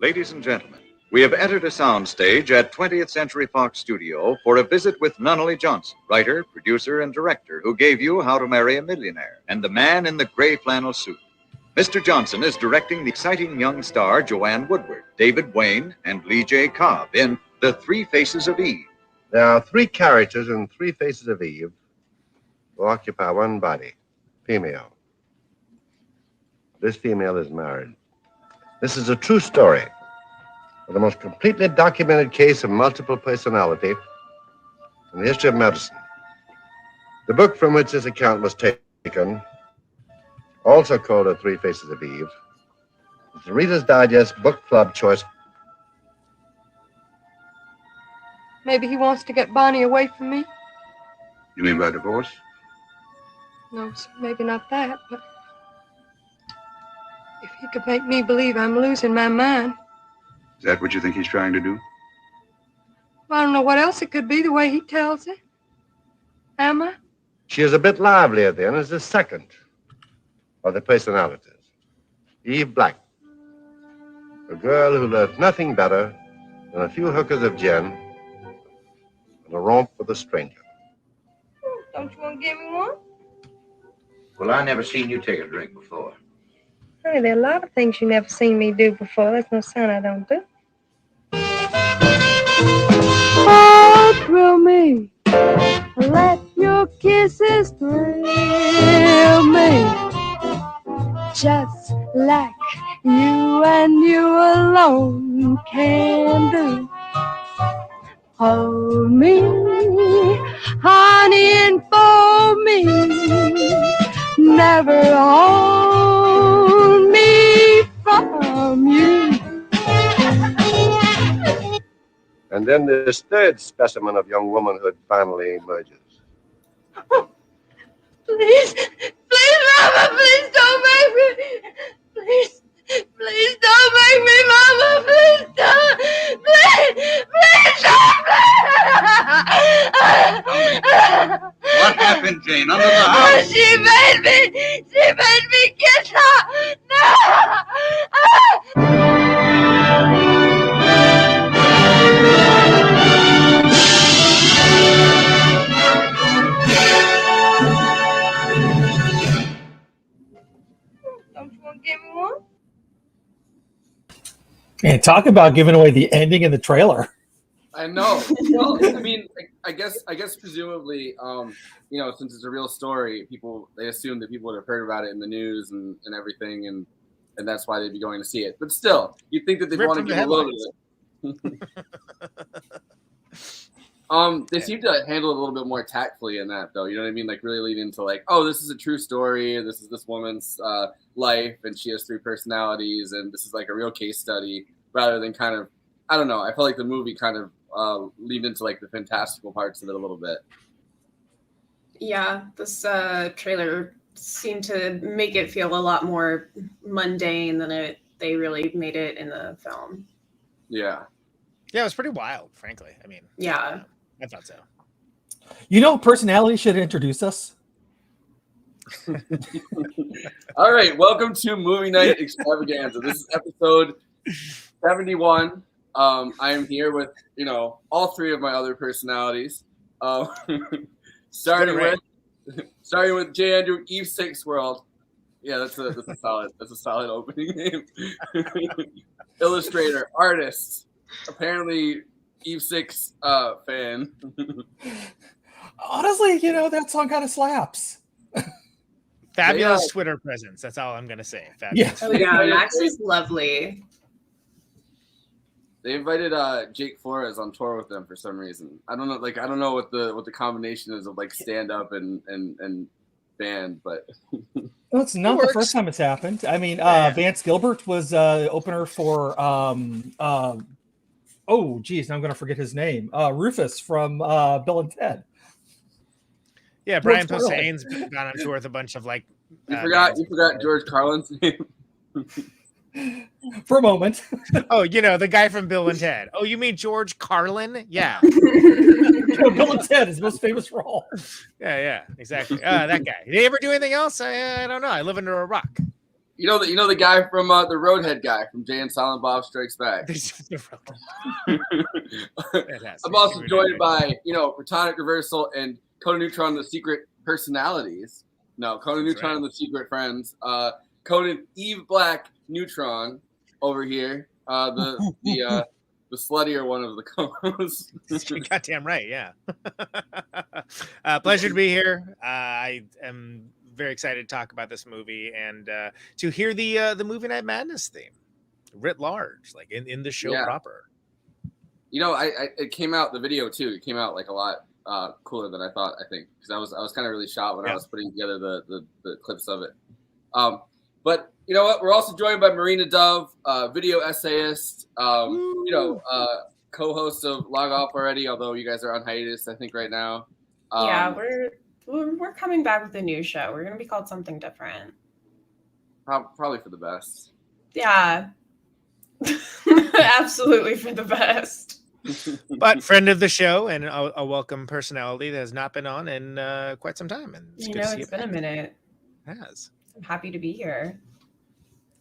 Ladies and gentlemen, we have entered a soundstage at 20th Century Fox Studio for a visit with Nunnally Johnson, writer, producer, and director, who gave you How to Marry a Millionaire, and the man in the gray flannel suit. Mr. Johnson is directing the exciting young star Joanne Woodward, David Wayne, and Lee J. Cobb in The Three Faces of Eve. There are three characters in Three Faces of Eve who occupy one body, female. This female is married. This is a true story, the most completely documented case of multiple personality in the history of medicine. The book from which this account was taken, also called The Three Faces of Eve, is the Reader's Digest Book Club Choice. Maybe he wants to get Bonnie away from me. You mean by divorce? No, sir, maybe not that, but if he could make me believe I'm losing my mind. Is that what you think he's trying to do? Well, I don't know what else it could be the way he tells it. Am I? She is a bit livelier then as the second of the personalities. Eve Black, a girl who learned nothing better than a few hookers of gin and a romp with a stranger. Don't you want to give me one? Well, I never seen you take a drink before. Honey, there are a lot of things you never seen me do before. That's no sign I don't do. Oh, thrill me. Let your kisses thrill me. Just like you and you alone can do. Hold me, honey, and fold me. Never hold me from you. And then this third specimen of young womanhood finally emerges. Please, Mama, please don't make me. Please don't make me, Mama. Please don't. Please don't. What happened, Jane? Under the house? She made me kiss her. Don't you want to give me one? And talk about giving away the ending in the trailer. I know. Well, I mean, I guess presumably, since it's a real story, they assume that people would have heard about it in the news and everything, and that's why they'd be going to see it. But still, you'd think that they'd want to give a little bit of it. They seem to handle it a little bit more tactfully in that, though. You know what I mean? Like, really lead into like, oh, this is a true story. This is this woman's life, and she has three personalities, and this is like a real case study, rather than kind of, I don't know. I felt like the movie kind of leaned into like the fantastical parts of it a little bit. Yeah, this trailer seemed to make it feel a lot more mundane than they really made it in the film. Yeah. Yeah, it was pretty wild, frankly. I mean, yeah, I thought so. You know, personality should introduce us. All right, welcome to Movie Night Extravaganza. This is episode 71. I am here with, all three of my other personalities. Starting with J. Andrew, Eve Six World. Yeah, that's a solid opening name. Illustrator, artist, apparently Eve Six fan. Honestly, that song kind of slaps. Fabulous Twitter presence. That's all I'm gonna say. Fabulous. Yeah. Oh yeah, Max is lovely. They invited Jake Flores on tour with them for some reason. I don't know. I don't know what the combination is of like stand up and band, but well, it's not the first time it's happened. I mean, Vance Gilbert was opener for now I'm going to forget his name. Rufus from Bill and Ted. Yeah, Brian Posehn's gone on tour with a bunch of like. You forgot George Carlin's name. For a moment. Oh, the guy from Bill and Ted. Oh, you mean George Carlin? Yeah. Bill and Ted, his most famous role. Yeah, exactly. That guy. Did he ever do anything else? I don't know. I live under a rock. You know the guy from the Roadhead guy from Jay and Silent Bob Strikes Back. I'm also joined by Protonic Reversal and Conan Neutron, the Secret Personalities. No, Conan Neutron and the Secret Friends. Conan Eve Black Neutron over here. The sluttier one of the co-hosts. You're goddamn right, yeah. Pleasure to be here. I am very excited to talk about this movie and to hear the Movie Night Madness theme writ large, like in the show proper. It came out, the video too. It came out like a lot cooler than I thought. I think because I was kind of really shocked when I was putting together the clips of it. But you know what? We're also joined by Marina Dove, video essayist, co-host of Log Off Already. Although you guys are on hiatus, I think right now. We're coming back with a new show. We're gonna be called something different. Probably for the best. Yeah, absolutely for the best. But friend of the show and a welcome personality that has not been on in quite some time. And it's been a minute. It has. I'm happy to be here.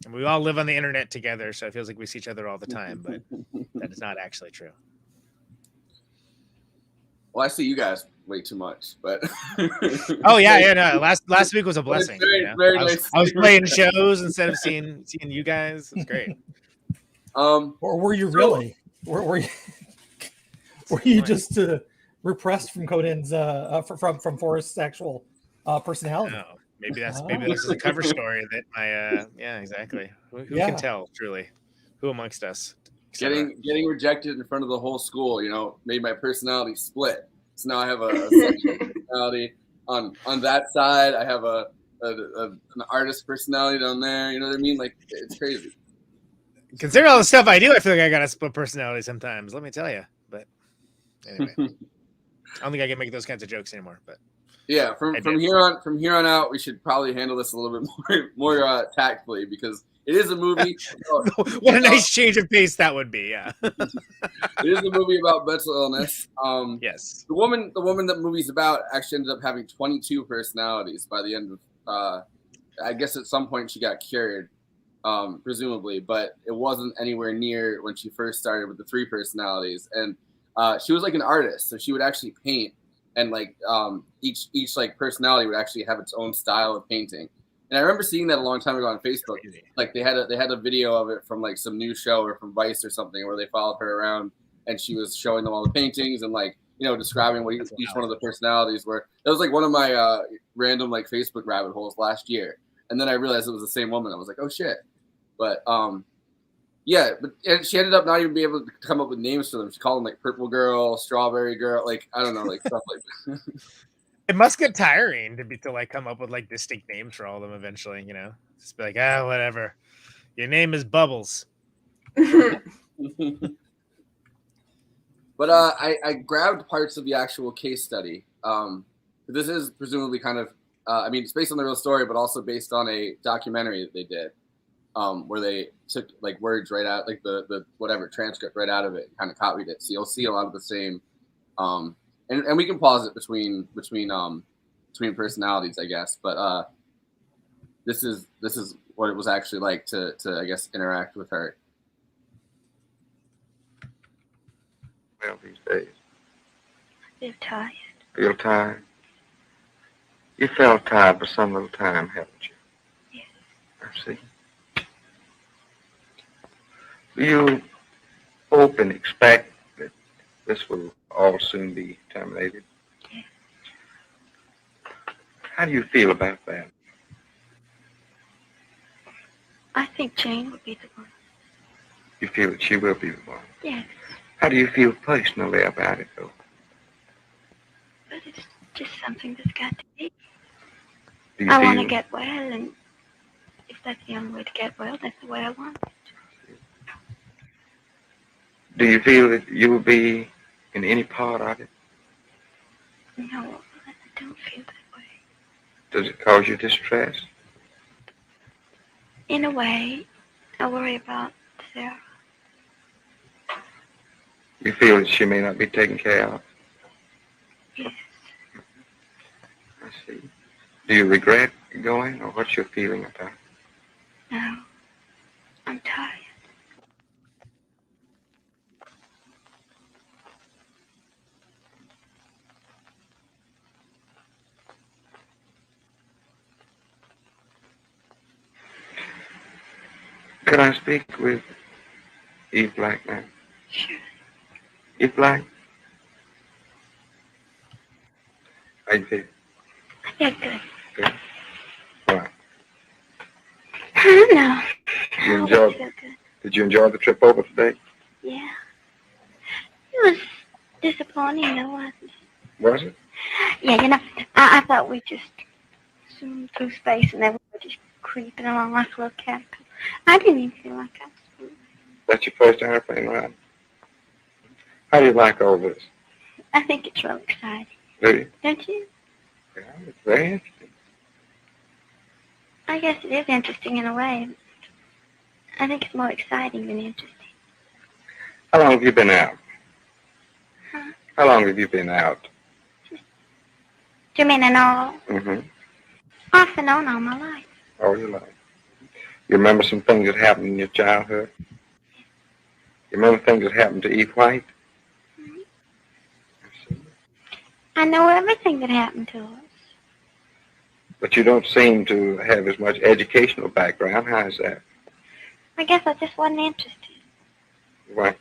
And we all live on the internet together, so it feels like we see each other all the time, but that is not actually true. Well, I see you guys way too much, but no. Last week was a blessing. Very nice. I was playing shows instead of seeing you guys. It's great. Or were you really? Were you just repressed from Conan's from Forrest's actual personality? No. Maybe this is a cover story that exactly. Who can tell truly? Who amongst us? Getting rejected in front of the whole school, made my personality split. So now I have a sexual personality on that side. I have an artist personality down there. You know what I mean? Like, it's crazy. Considering all the stuff I do, I feel like I got a split personality sometimes. Let me tell you. But anyway, I don't think I can make those kinds of jokes anymore. But yeah, from here on out, we should probably handle this a little bit more tactfully because it is a movie. What a nice change of pace that would be. Yeah, it is a movie about mental illness. Yes, the woman that the movie's about actually ended up having 22 personalities by the end of. I guess at some point she got cured, presumably, but it wasn't anywhere near when she first started with the 3 personalities. And she was like an artist, so she would actually paint, and like each like personality would actually have its own style of painting. And I remember seeing that a long time ago on Facebook. Like they had a video of it from like some news show or from Vice or something where they followed her around and she was showing them all the paintings and like describing what each one of the personalities were. That was like one of my random like Facebook rabbit holes last year. And then I realized it was the same woman. I was like, oh shit. But and she ended up not even being able to come up with names for them. She called them like Purple Girl, Strawberry Girl, like I don't know, like stuff like that. It must get tiring to like come up with like distinct names for all of them eventually, Just be like, whatever. Your name is Bubbles. But I grabbed parts of the actual case study. This is presumably kind of it's based on the real story, but also based on a documentary that they did, where they took like words right out, like the whatever transcript right out of it, and kind of copied it. So you'll see a lot of the same. And we can pause it between personalities, I guess. But this is what it was actually like to I guess interact with her. Well, these days. I feel tired. Feel tired? You felt tired for some little time, haven't you? Yes. I see. Do you hope and expect that this will all soon be terminated? Yes. How do you feel about that? I think Jane will be the one. You feel that she will be the one? Yes. How do you feel personally about it, though? But it's just something that's got to be. Do you I feel... want to get well, and if that's the only way to get well, that's the way I want it. Do you feel that you will be in any part of it? No, I don't feel that way. Does it cause you distress? In a way, I worry about Sarah. You feel that she may not be taken care of? Yes. I see. Do you regret going, or what's your feeling about it? No, I'm tired. Could I speak with Eve Black now? Sure. Eve Black? How you feel? I feel good. Good. Why? I don't know. You I enjoyed? feel good. Did you enjoy the trip over today? Yeah. It was disappointing, though, wasn't it? Was it? Yeah, you know, I thought we just zoomed through space and then we were just creeping along like a little caterpillar. I didn't even feel like I was moving. That's your first airplane ride? How do you like all this? I think it's real exciting. Do you? Don't you? Yeah, it's very interesting. I guess it is interesting in a way. I think it's more exciting than interesting. How long have you been out? Huh? How long have you been out? Do you mean in all? Mm-hmm. Off and on all my life. All your life. You remember some things that happened in your childhood? You remember things that happened to Eve White? I know everything that happened to us. But you don't seem to have as much educational background. How is that? I guess I just wasn't interested. Why?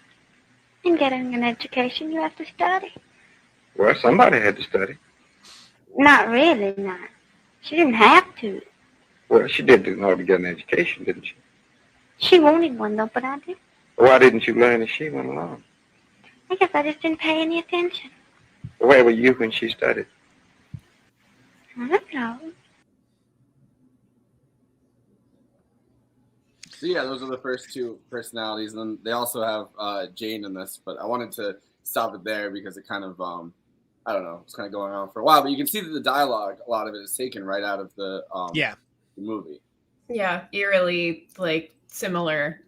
In getting an education, you have to study. Well, somebody had to study. Not really, not. She didn't have to. Well, she did in order to get an education, didn't she? She wanted one, though, but I did. Why didn't you learn as she went along? I guess I just didn't pay any attention. Where were you when she studied? I don't know. So yeah, those are the first two personalities, and then they also have Jane in this. But I wanted to stop it there because it kind of, I don't know, it's kind of going on for a while. But you can see that the dialogue, a lot of it is taken right out of the the movie. Yeah, eerily like similar.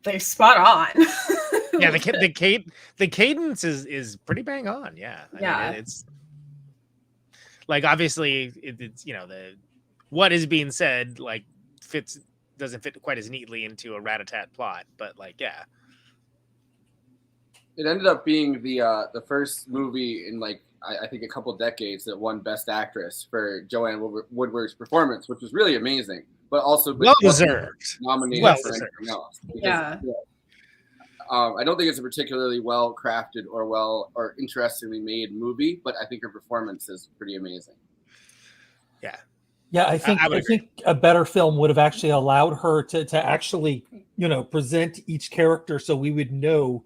They're spot on. Yeah, the cadence is pretty bang on. Yeah, I mean, it's like obviously it's the what is being said like doesn't fit quite as neatly into a rat-a-tat plot, but like it ended up being the first movie in like I think a couple decades that won Best Actress for Joanne Woodward's performance, which was really amazing, but also well deserved, nominated well for deserved. anything else. Because, Yeah. I don't think it's a particularly well crafted or interestingly made movie, but I think her performance is pretty amazing. Yeah, I think a better film would have actually allowed her to actually, present each character so we would know,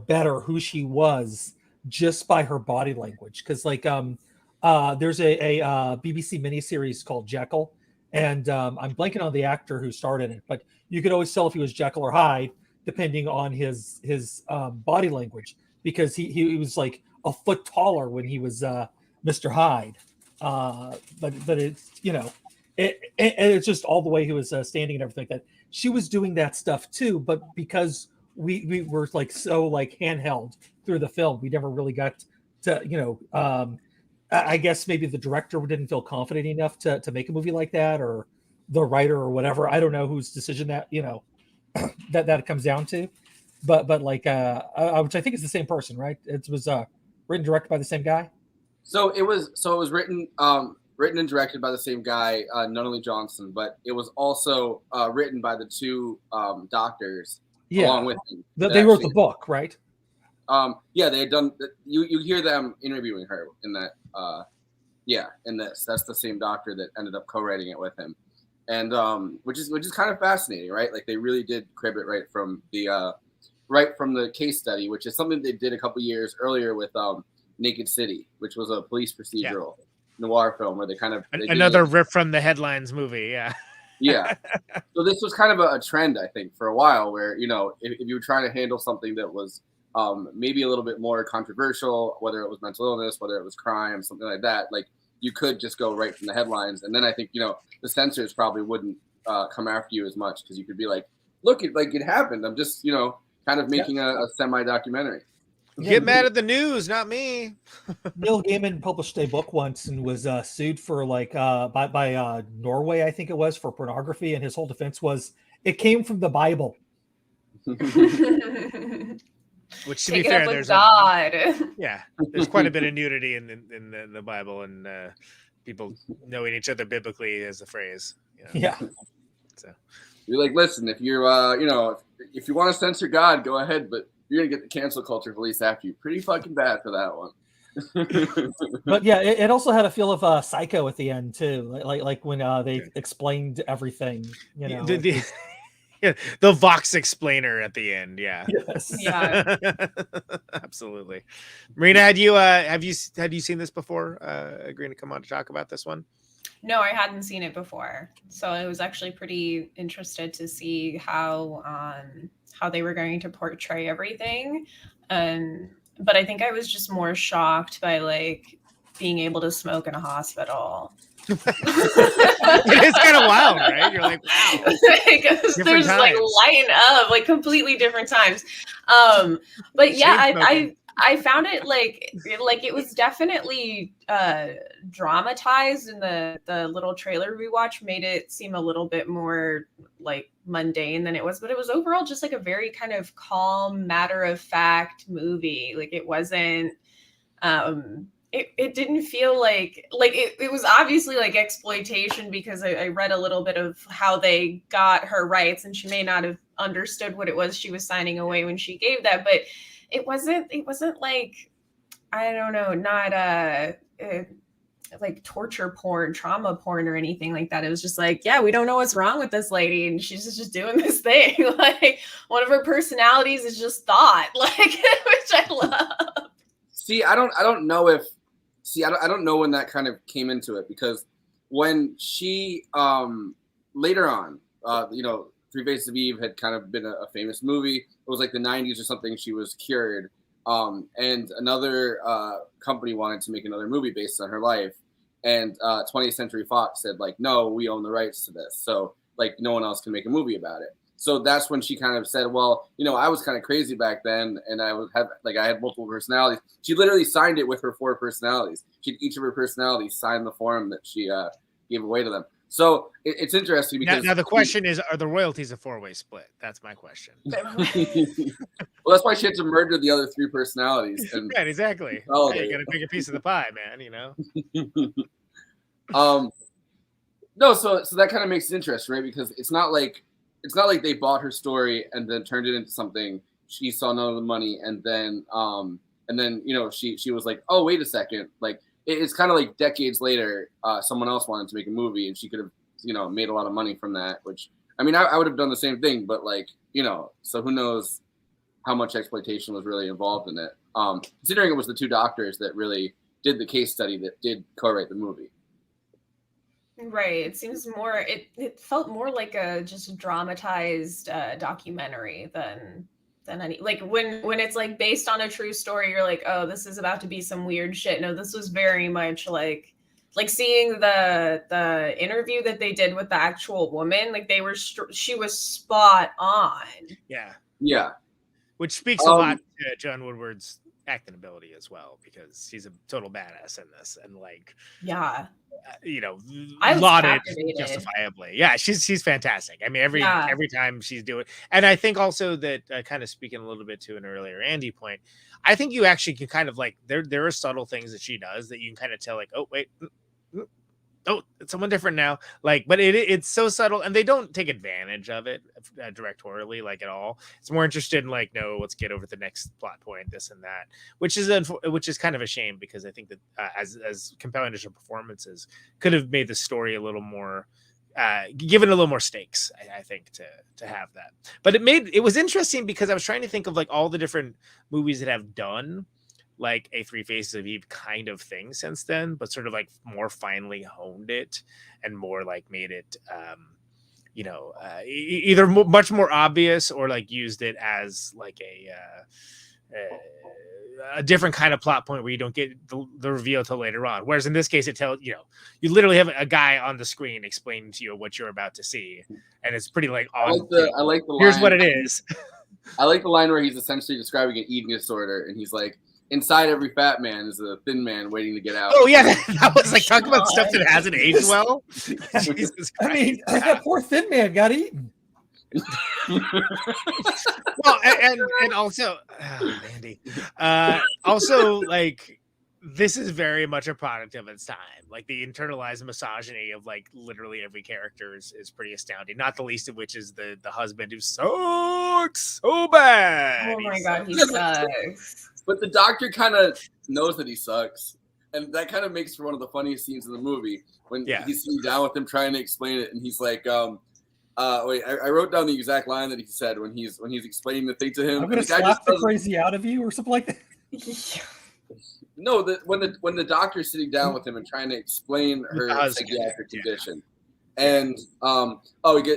better who she was just by her body language. Because like there's a BBC miniseries called Jekyll, and I'm blanking on the actor who starred in it, but you could always tell if he was Jekyll or Hyde depending on his body language, because he was like a foot taller when he was Mr. Hyde. But it's it's just all the way he was standing and everything like that. She was doing that stuff too, but because we were like so like handheld through the film, we never really got to I guess maybe the director didn't feel confident enough to make a movie like that, or the writer or whatever. I don't know whose decision that that comes down to, but like which I think is the same person, right? It was written and directed by the same guy. So it was written and directed by the same guy, Nunnally Johnson, but it was also written by the two doctors along with him. They wrote the book, right? Yeah, they had done. You hear them interviewing her in that. In this, that's the same doctor that ended up co-writing it with him, and which is kind of fascinating, right? Like they really did crib it right from the case study, which is something they did a couple years earlier with Naked City, which was a police procedural noir film where they kind of another rip from the headlines movie. Yeah. So this was kind of a trend, I think, for a while, where if you were trying to handle something that was maybe a little bit more controversial, whether it was mental illness, whether it was crime, something like that, like you could just go right from the headlines, and then I think the censors probably wouldn't come after you as much, because you could be like, look, it happened. I'm just kind of making a semi documentary. Get mad at the news, not me. Neil Gaiman published a book once and was sued for by Norway, I think it was, for pornography, and his whole defense was it came from the Bible. Which, to Take be it fair, up with there's God. there's quite a bit of nudity in the Bible, and people knowing each other biblically is the phrase. Yeah. So you're like, listen, if you're if you want to censor God, go ahead, but you're gonna get the cancel culture police after you. Pretty fucking bad for that one. But yeah, it also had a feel of Psycho at the end too, like when they explained everything. The Vox explainer at the end. Yeah. Yes. Yeah. Absolutely. Marina, have you seen this before? Agreeing to come on to talk about this one? No, I hadn't seen it before, so I was actually pretty interested to see how they were going to portray everything. But I think I was just more shocked by like being able to smoke in a hospital. It is kind of wild, right? You're like, wow. There's like lighting up, like completely different times. But yeah, I found it like it was definitely dramatized, and the little trailer we watched made it seem a little bit more like mundane than it was, but it was overall just like a very kind of calm, matter-of-fact movie. Like it wasn't it didn't feel like it was obviously like exploitation, because I read a little bit of how they got her rights, and she may not have understood what it was she was signing away when she gave that, but it wasn't like, I don't know, not like torture porn, trauma porn, or anything like that. It was just like, yeah, we don't know what's wrong with this lady, and she's just doing this thing. Like one of her personalities is just thought, like, which I love. See, I don't know when that kind of came into it, because when she later on, Three Faces of Eve had kind of been a famous movie. It was like the 90s or something. She was cured. And another company wanted to make another movie based on her life. And 20th Century Fox said, like, no, we own the rights to this. So, like, no one else can make a movie about it. So that's when she kind of said, well, I was kind of crazy back then, and I had multiple personalities. She literally signed it with her 4 personalities. Each of her personalities signed the form that she gave away to them. So it's interesting because now the question is, are the royalties a 4-way split? That's my question. Well, that's why she had to murder the other 3 personalities. And right, exactly. Oh, you got to pick a piece of the pie, man. No, so that kind of makes it interesting, right? Because it's not like they bought her story and then turned it into something. She saw none of the money, and then she was like, oh, wait a second, like. It's kind of like decades later, someone else wanted to make a movie, and she could have, made a lot of money from that. Which, I mean, I would have done the same thing, but so who knows how much exploitation was really involved in it? Considering it was the 2 doctors that really did the case study that did co-write the movie. Right. It seems more. It felt more like a just dramatized documentary than any, like when it's like based on a true story, you're like, oh, this is about to be some weird shit. No, this was very much like seeing the interview that they did with the actual woman. Like she was spot on. Yeah. Which speaks a lot to John Woodward's acting ability as well, because he's a total badass in this, and like, yeah, lauded justifiably. Yeah, she's fantastic. I mean, every time she's doing, and I think also that kind of speaking a little bit to an earlier Andy point, I think you actually can kind of like there are subtle things that she does that you can kind of tell, like, oh wait, oh, it's someone different now. Like, but it's so subtle, and they don't take advantage of it directorially, like, at all. It's more interested in like, no, let's get over the next plot point, this and that, which is kind of a shame, because I think that as compelling as her performances could have made the story a little more, given a little more stakes, I think, to have that. But it was interesting, because I was trying to think of like all the different movies that have done like a Three Faces of Eve kind of thing since then, but sort of like more finely honed it and more like made it, either much more obvious, or like used it as like a different kind of plot point where you don't get the reveal till later on. Whereas in this case, it tells, you literally have a guy on the screen explaining to you what you're about to see. And it's pretty like, I like the here's line. what it is. I like the line where he's essentially describing an eating disorder, and he's like, inside every fat man is a thin man waiting to get out. Oh yeah, that was like talking about stuff that hasn't aged well. Jesus Christ. I mean, that poor thin man got eaten. Well, and also, Mandy, also like this is very much a product of its time. Like the internalized misogyny of like literally every character is pretty astounding. Not the least of which is the husband who sucks so bad. Oh my god, he sucks. But the doctor kind of knows that he sucks, and that kind of makes for one of the funniest scenes in the movie when he's sitting down with him trying to explain it, and he's like, wait, I wrote down the exact line that he said when he's explaining the thing to him. I'm gonna slap the crazy out of you, or something like that. No, when the doctor's sitting down with him and trying to explain her psychiatric condition, and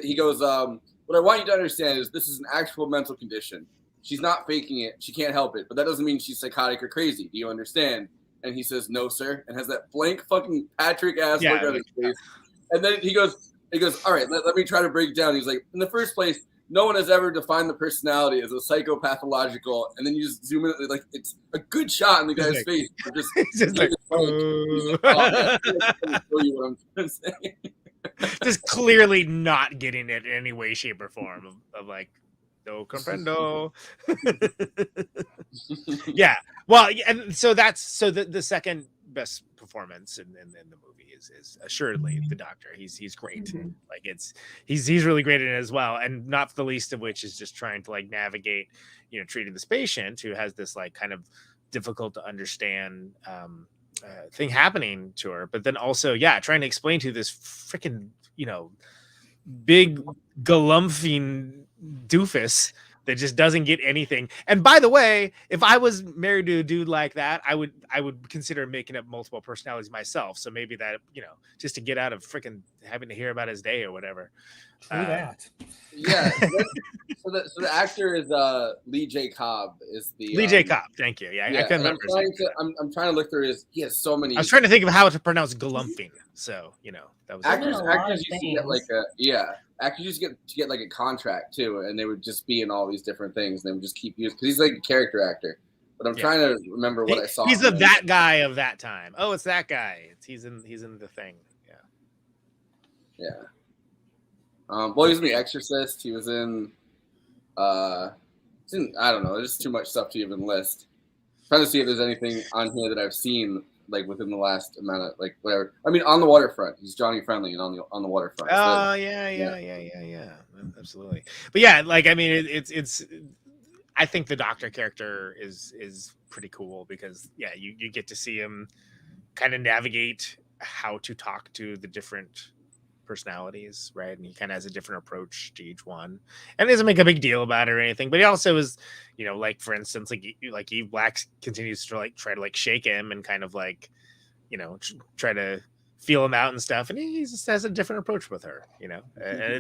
he goes, what I want you to understand is this is an actual mental condition. She's not faking it. She can't help it, but that doesn't mean she's psychotic or crazy. Do you understand? And he says, no, sir, and has that blank fucking Patrick ass look on his face. And then he goes, all right, let me try to break it down. He's like, in the first place, no one has ever defined the personality as a psychopathological. And then you just zoom in, like it's a good shot in the guy's face. Just like, show you what I'm trying to say. Just clearly not getting it in any way, shape, or form of like, no comprendo. Yeah. Well, and so the second best performance in the movie is assuredly the doctor. He's great. Mm-hmm. Like he's really great in it as well, and not the least of which is just trying to like navigate, treating this patient who has this like kind of difficult to understand thing happening to her, but then also trying to explain to this freaking big galumphing doofus that just doesn't get anything. And by the way, if I was married to a dude like that, I would consider making up multiple personalities myself. So maybe that, just to get out of freaking having to hear about his day or whatever. True that. Yeah. So the actor is Lee J. Cobb is the Lee J. Cobb. Thank you. Yeah. I couldn't remember. I'm trying to look through he has so many. I was trying to think of how to pronounce galumphing. So, that was actors used to get like actors used to get like a contract too, and they would just be in all these different things. And they would just keep using because he's like a character actor. But I'm trying to remember what I saw. He's that guy of that time. Oh, it's that guy. He's in the thing. Yeah. Yeah. Well, he was in The Exorcist. He was in, I don't know. There's too much stuff to even list. I'm trying to see if there's anything on here that I've seen like within the last amount of like whatever. I mean, On the Waterfront. He's Johnny Friendly and on the Waterfront. Oh yeah. Absolutely. But yeah, like I mean, it's. I think the doctor character is pretty cool because you get to see him kind of navigate how to talk to the different personalities, right? And he kind of has a different approach to each one, and doesn't make a big deal about it or anything. But he also is, like for instance, like Eve Black continues to like try to like shake him and kind of like, try to feel him out and stuff, and he just has a different approach with her, and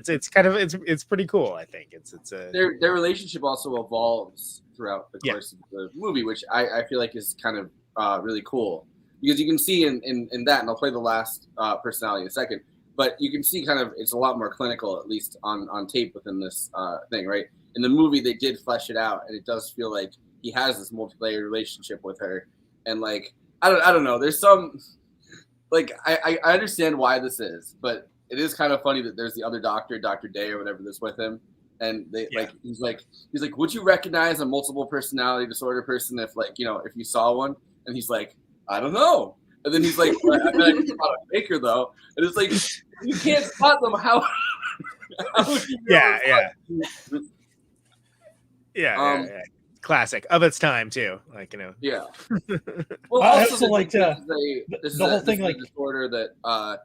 it's pretty cool. I think it's their relationship also evolves throughout the course of the movie, which I feel like is kind of really cool because you can see in that, and I'll play the last personality in a second. But you can see kind of it's a lot more clinical, at least on tape within this thing, right? In the movie, they did flesh it out, and it does feel like he has this multi-layered relationship with her. And like I don't know, there's some like I understand why this is, but it is kind of funny that there's the other doctor, Dr. Day or whatever, that's with him, and he's like, would you recognize a multiple personality disorder person if if you saw one? And he's like, I don't know. And then he's like, I bet I can spot a faker though. And it's like, you can't spot them. How would you know? Yeah. Classic of its time too. Like, Yeah. Well, I also like this is the whole thing, like disorder that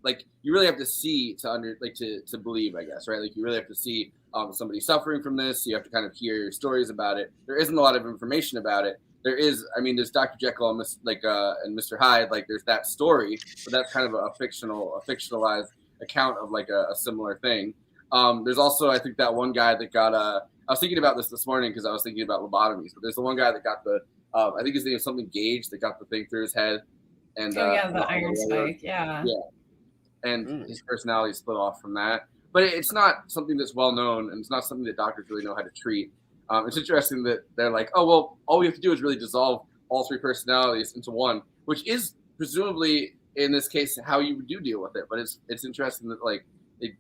like you really have to see to believe, I guess, right? Like you really have to see somebody suffering from this. You have to kind of hear stories about it. There isn't a lot of information about it. There is, I mean, there's Dr. Jekyll and Mr. Hyde. Like, there's that story, but that's kind of a fictionalized account of like a similar thing. There's also, I think, that one guy that got I was thinking about this morning because I was thinking about lobotomies. But there's the one guy that got I think his name is something Gage, that got the thing through his head, and the iron spike, yeah, and his personality split off from that. But it's not something that's well known, and it's not something that doctors really know how to treat. It's interesting that they're like, oh, well, all we have to do is really dissolve all three personalities into one, which is presumably, in this case, how you do deal with it. But it's interesting that, like,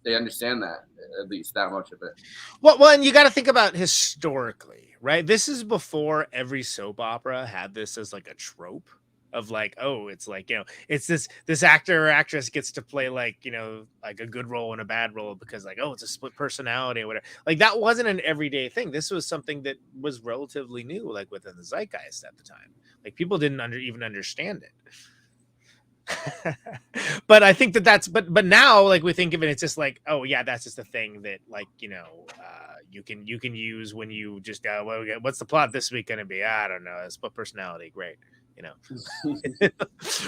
they understand that, at least that much of it. Well, and you got to think about historically, right? This is before every soap opera had this as like a trope of like, oh, it's like, you know, it's this actor or actress gets to play like, you know, like a good role and a bad role because like, oh, it's a split personality or whatever. Like that wasn't an everyday thing. This was something that was relatively new, like within the zeitgeist at the time. Like people didn't even understand it. But I think but now, like we think of it, it's just like, oh yeah, that's just a thing that, like, you know, you can use when you just go, well, what's the plot this week going to be? I don't know. It's split personality, great. You know,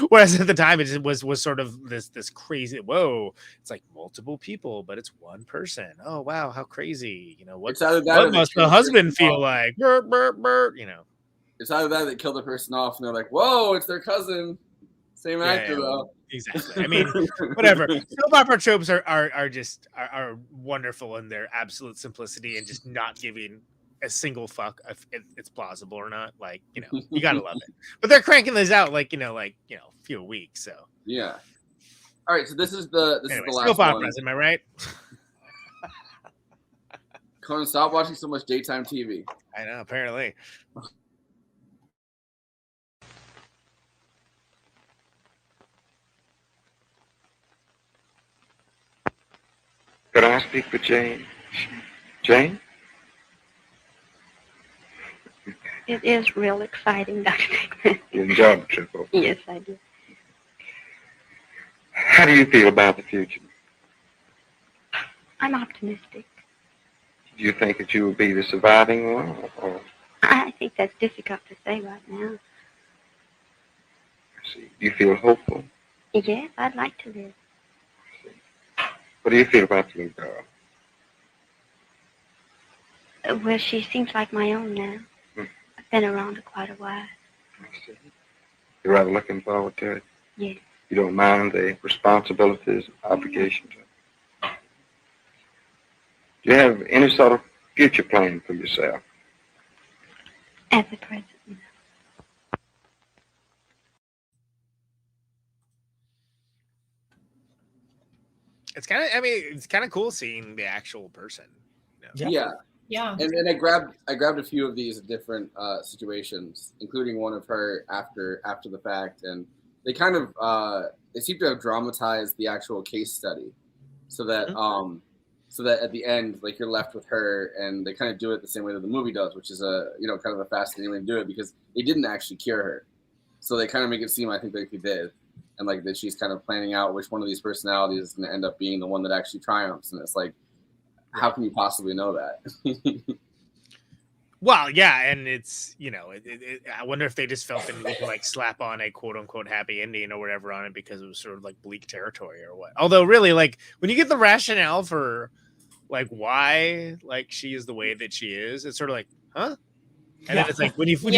whereas at the time it was sort of this crazy, whoa, it's like multiple people, but it's one person. Oh wow, how crazy! You know, what must the husband feel like? Burr, burr, burr, you know, it's either that kill the person off, and they're like, whoa, it's their cousin, same actor though. Exactly. I mean, whatever. Soap opera tropes are just wonderful in their absolute simplicity and just not giving a single fuck if it's plausible or not. Like, you know, you gotta love it. But they're cranking this out like a few a week. So yeah. All right, so this is the last soap operas, am I right? Conan, stop watching so much daytime TV. I know, apparently. Could I speak with Jane? Jane? It is real exciting, Dr. Dickman. You enjoyed the trip over? Yes, I do. How do you feel about the future? I'm optimistic. Do you think that you will be the surviving one? Or? I think that's difficult to say right now. I see. Do you feel hopeful? Yes, I'd like to live. What do you feel about the little girl? Well, she seems like my own now. I've been around her quite a while. I see. You're rather looking forward to it? Yes. You don't mind the responsibilities, obligations? Do you have any sort of future plan for yourself? At the present, no. It's kind of cool seeing the actual person. You know? Yeah. And I grabbed a few of these different situations, including one of her after the fact, and they kind of they seem to have dramatized the actual case study, so that at the end, like, you're left with her, and they kind of do it the same way that the movie does, which is kind of a fascinating way to do it because they didn't actually cure her, so they kind of make it seem, I think, like they did, and like that she's kind of planning out which one of these personalities is going to end up being the one that actually triumphs, and it's like, how can you possibly know that? Well, yeah, and it's, I wonder if they just felt they needed to like slap on a quote unquote happy ending or whatever on it because it was sort of like bleak territory or what. Although really, like, when you get the rationale for like why like she is the way that she is, it's sort of like, huh? And then it's like when you see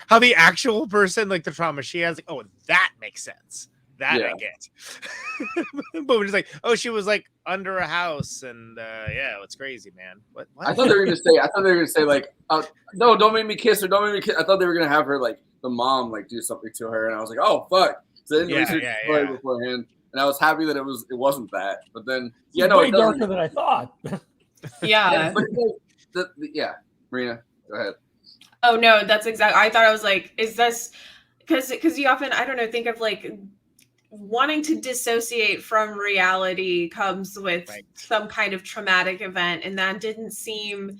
how the actual person, like the trauma she has, like, oh, that makes sense. That I get. But we're just like, oh, she was like under a house, and it's crazy, man. What? I thought they were gonna say like, no, don't make me kiss her, don't make me kiss. I thought they were gonna have her like the mom like do something to her, and I was like, oh fuck. So I didn't research the story beforehand, and I was happy that it wasn't that. But then it's way darker than I thought. Yeah. Marina, go ahead. Oh no, that's exactly. I thought I was like, is this because you often, I don't know, think of like wanting to dissociate from reality comes with some kind of traumatic event, and that didn't seem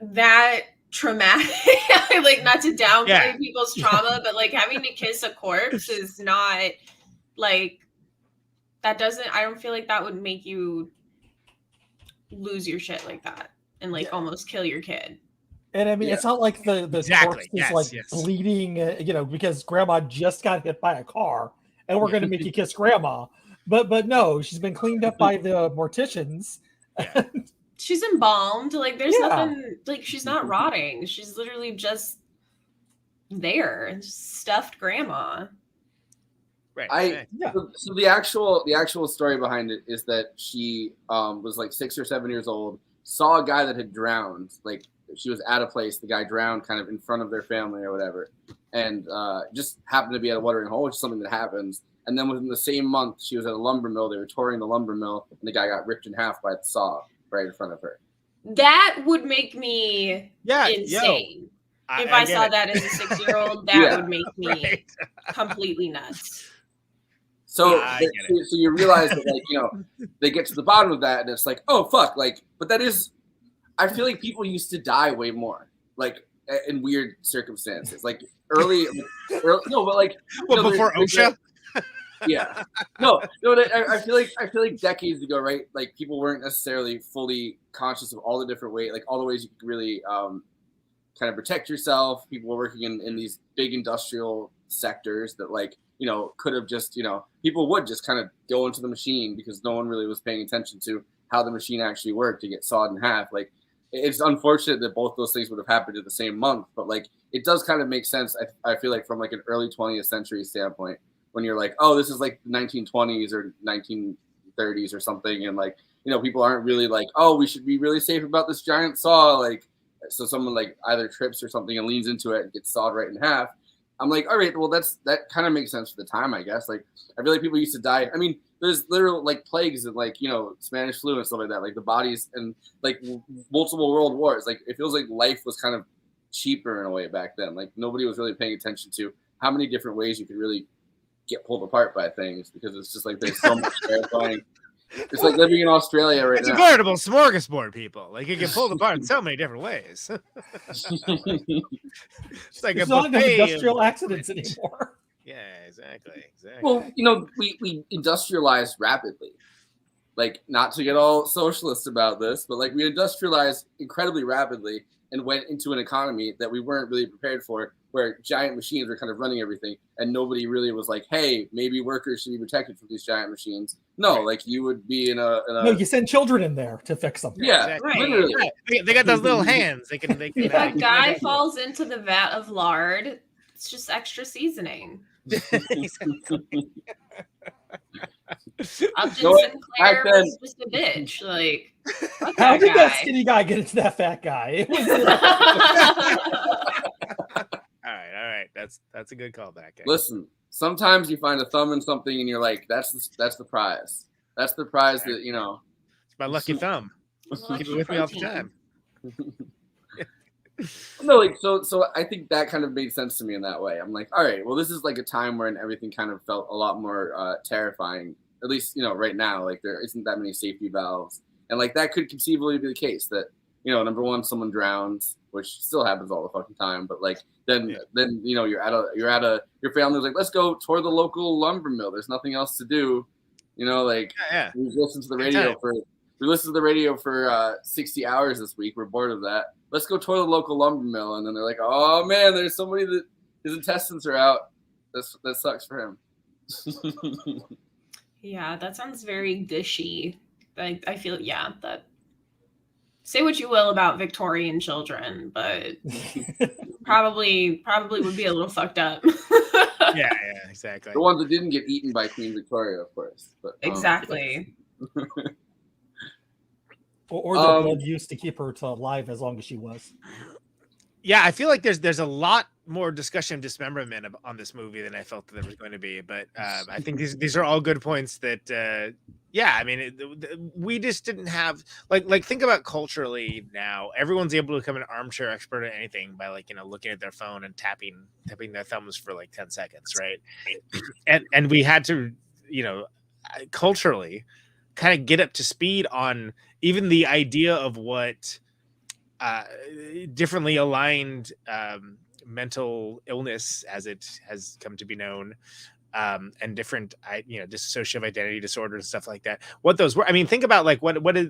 that traumatic. Like, not to downplay people's trauma, but like having to kiss a corpse is not like that. I don't feel like that would make you lose your shit like that and like almost kill your kid. And I mean, it's not like the corpse is bleeding, because grandma just got hit by a car. And we're going to make you kiss grandma. But no, she's been cleaned up by the morticians. Yeah. She's embalmed. Like, there's nothing, like, she's not rotting. She's literally just there and stuffed grandma. Right. So the actual story behind it is that she was like 6 or 7 years old, saw a guy that had drowned, like she was at a place, the guy drowned kind of in front of their family or whatever, and just happened to be at a watering hole, which is something that happens. And then within the same month, she was at a lumber mill. They were touring the lumber mill, and the guy got ripped in half by the saw right in front of her. That would make me insane. If I saw that as a 6-year-old, that would make me completely nuts. So you realize that, like, you know, they get to the bottom of that, and it's like, oh fuck, like, but that is, I feel like people used to die way more, like, in weird circumstances, like early no, but like, well, before OSHA. Yeah, no. I feel like decades ago, right? Like, people weren't necessarily fully conscious of all the different ways, like all the ways you could really kind of protect yourself. People were working in these big industrial sectors that, like, you know, could have just, you know, people would just kind of go into the machine because no one really was paying attention to how the machine actually worked to get sawed in half. Like, it's unfortunate that both those things would have happened in the same month, but like, it does kind of make sense. I feel like from like an early 20th century standpoint, when you're like, oh, this is like the 1920s or 1930s or something. And like, you know, people aren't really like, oh, we should be really safe about this giant saw. Like, so someone like either trips or something and leans into it and gets sawed right in half. I'm like, all right, well, that kind of makes sense for the time, I guess. Like, I feel like people used to die. I mean, there's literal like plagues and like, you know, Spanish flu and stuff like that, like the bodies and like multiple world wars. Like, it feels like life was kind of cheaper in a way back then. Like, nobody was really paying attention to how many different ways you could really get pulled apart by things, because it's just like there's so much terrifying. It's like living in Australia right now. It's a veritable smorgasbord, people. Like, you get pulled apart in so many different ways. It's like there's a not enough buffet industrial accidents anymore. Yeah, exactly. Well, you know, we industrialized rapidly. Like, not to get all socialist about this, but like, we industrialized incredibly rapidly and went into an economy that we weren't really prepared for, where giant machines were kind of running everything, and nobody really was like, hey, maybe workers should be protected from these giant machines. No, like, you would be in a no, you send children in there to fix them. Yeah, right. Literally. Yeah. They got those little hands. They can. If a guy falls into the vat of lard, it's just extra seasoning. Upton Sinclair was just a bitch. Like, how did that skinny guy get into that fat guy? All right. That's a good callback. Listen, sometimes you find a thumb in something and you're like, that's the prize. That's the prize that, you know. It's my lucky thumb. Keep it with me all the time. No, like, so I think that kind of made sense to me in that way. I'm like, all right, well, this is like a time when everything kind of felt a lot more terrifying. At least, you know, right now, like, there isn't that many safety valves, and like, that could conceivably be the case that, you know, number one, someone drowns, which still happens all the fucking time, but like, then you know, your family's like, let's go tour the local lumber mill. There's nothing else to do, you know, like, we listen to the radio for 60 hours this week. We're bored of that. Let's go tour the local lumber mill. And then they're like, oh man, there's somebody that his intestines are out. That sucks for him. Yeah, that sounds very gushy. I feel, that. Say what you will about Victorian children, but probably would be a little fucked up. Yeah, exactly. The ones that didn't get eaten by Queen Victoria, of course. But, exactly. Or the blood used to keep her alive as long as she was. Yeah, I feel like there's a lot more discussion of dismemberment on this movie than I felt that there was going to be. But I think these are all good points that, I mean, we just didn't have, like think about culturally now. Everyone's able to become an armchair expert at anything by, like, you know, looking at their phone and tapping their thumbs for like 10 seconds, right? And we had to, you know, culturally kind of get up to speed on even the idea of what differently aligned mental illness, as it has come to be known, and different, dissociative identity disorder and stuff like that. What those were. I mean, think about like when did like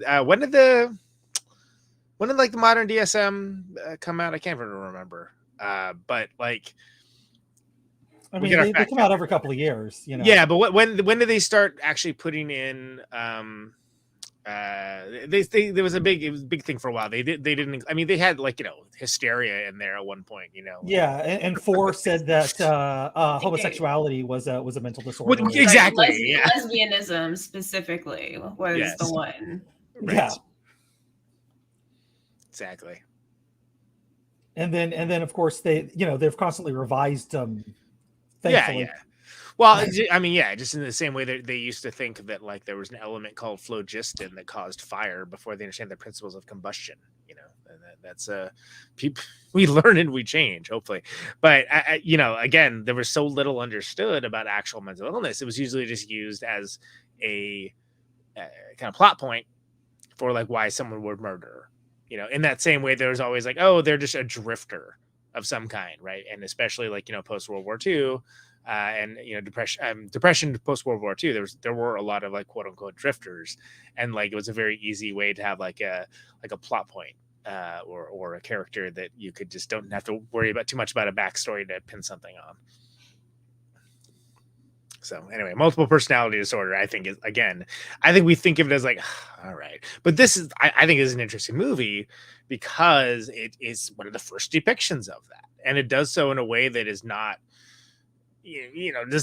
the modern DSM come out? I can't even remember. But like, I mean, they come out every couple of years, you know. Yeah, but when did they start actually putting in? There was a big thing for a while. They didn't. I mean, they had, like, you know, hysteria in there at one point, you know. Yeah, and Forrest said that homosexuality was a mental disorder. Exactly. Like lesbianism specifically was the one. Right. Yeah. Exactly. And then of course they've constantly revised them. Thankfully. Yeah. Well, I mean, yeah, just in the same way that they used to think that like there was an element called phlogiston that caused fire before they understand the principles of combustion. And that's we learn and we change, hopefully. But again, there was so little understood about actual mental illness. It was usually just used as a kind of plot point for like why someone would murder. In that same way, there was always like, oh, they're just a drifter of some kind, right? And especially like post World War II. And depression post World War II, there were a lot of like quote unquote drifters, and like it was a very easy way to have like a plot point or a character that you could just don't have to worry about too much about a backstory to pin something on. So anyway, multiple personality disorder, I think we think of it as like, all right, but this is I think is an interesting movie because it is one of the first depictions of that, and it does so in a way that is not.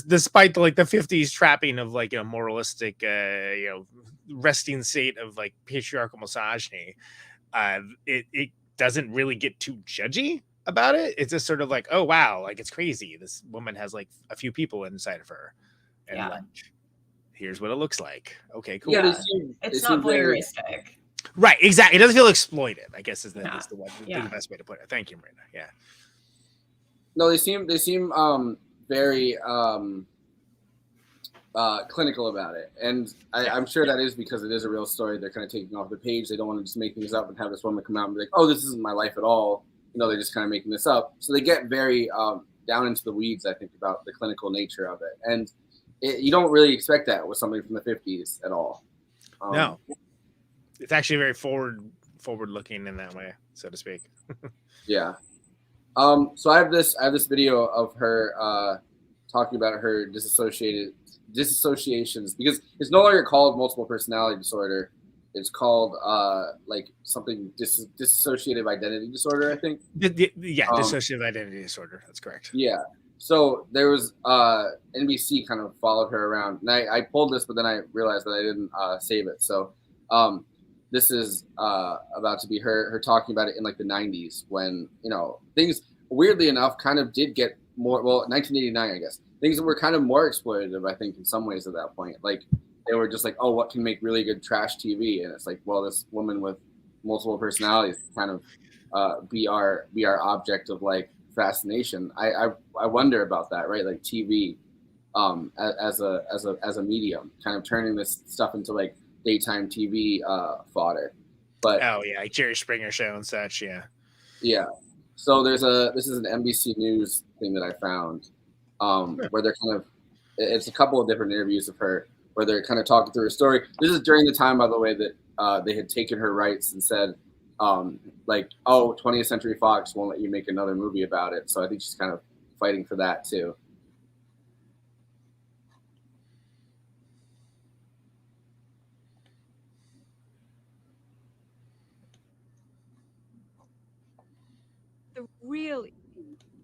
Despite the 50s trapping of like moralistic, resting state of like patriarchal misogyny, it doesn't really get too judgy about it. It's just sort of like, oh wow, like it's crazy. This woman has like a few people inside of her, and like, here's what it looks like. Okay, cool. Yeah, it's not voyeuristic. Right, exactly. It doesn't feel exploited, I guess is the best way to put it. Thank you, Marina. Yeah. No, they seem very clinical about it, and I'm sure that is because it is a real story. They're kind of taking off the page. They don't want to just make things up and have this woman come out and be like, "Oh, this isn't my life at all." They're just kind of making this up. So they get very down into the weeds, I think, about the clinical nature of it, and you don't really expect that with something from the 50s at all. No, it's actually very forward-looking in that way, so to speak. Yeah. So I have this video of her talking about her disassociations, because it's no longer called multiple personality disorder. It's called like something dissociative identity disorder, I think. Dissociative identity disorder. That's correct. Yeah. So there was NBC kind of followed her around, and I pulled this, but then I realized that I didn't save it. So this is about to be her talking about it in like the 90s when, things weirdly enough kind of did get more, 1989, I guess. Things that were kind of more exploitative, I think, in some ways at that point. Like they were just like, oh, what can make really good trash TV? And it's like, well, this woman with multiple personalities kind of be our object of like fascination. I wonder about that, right? Like TV as a medium, kind of turning this stuff into like daytime TV fodder. But like Jerry Springer show and such. Yeah. So this is an NBC News thing that I found where they're kind of, it's a couple of different interviews of her where they're kind of talking through her story. This is during the time, by the way, that they had taken her rights and said, 20th Century Fox won't let you make another movie about it. So I think she's kind of fighting for that too. The really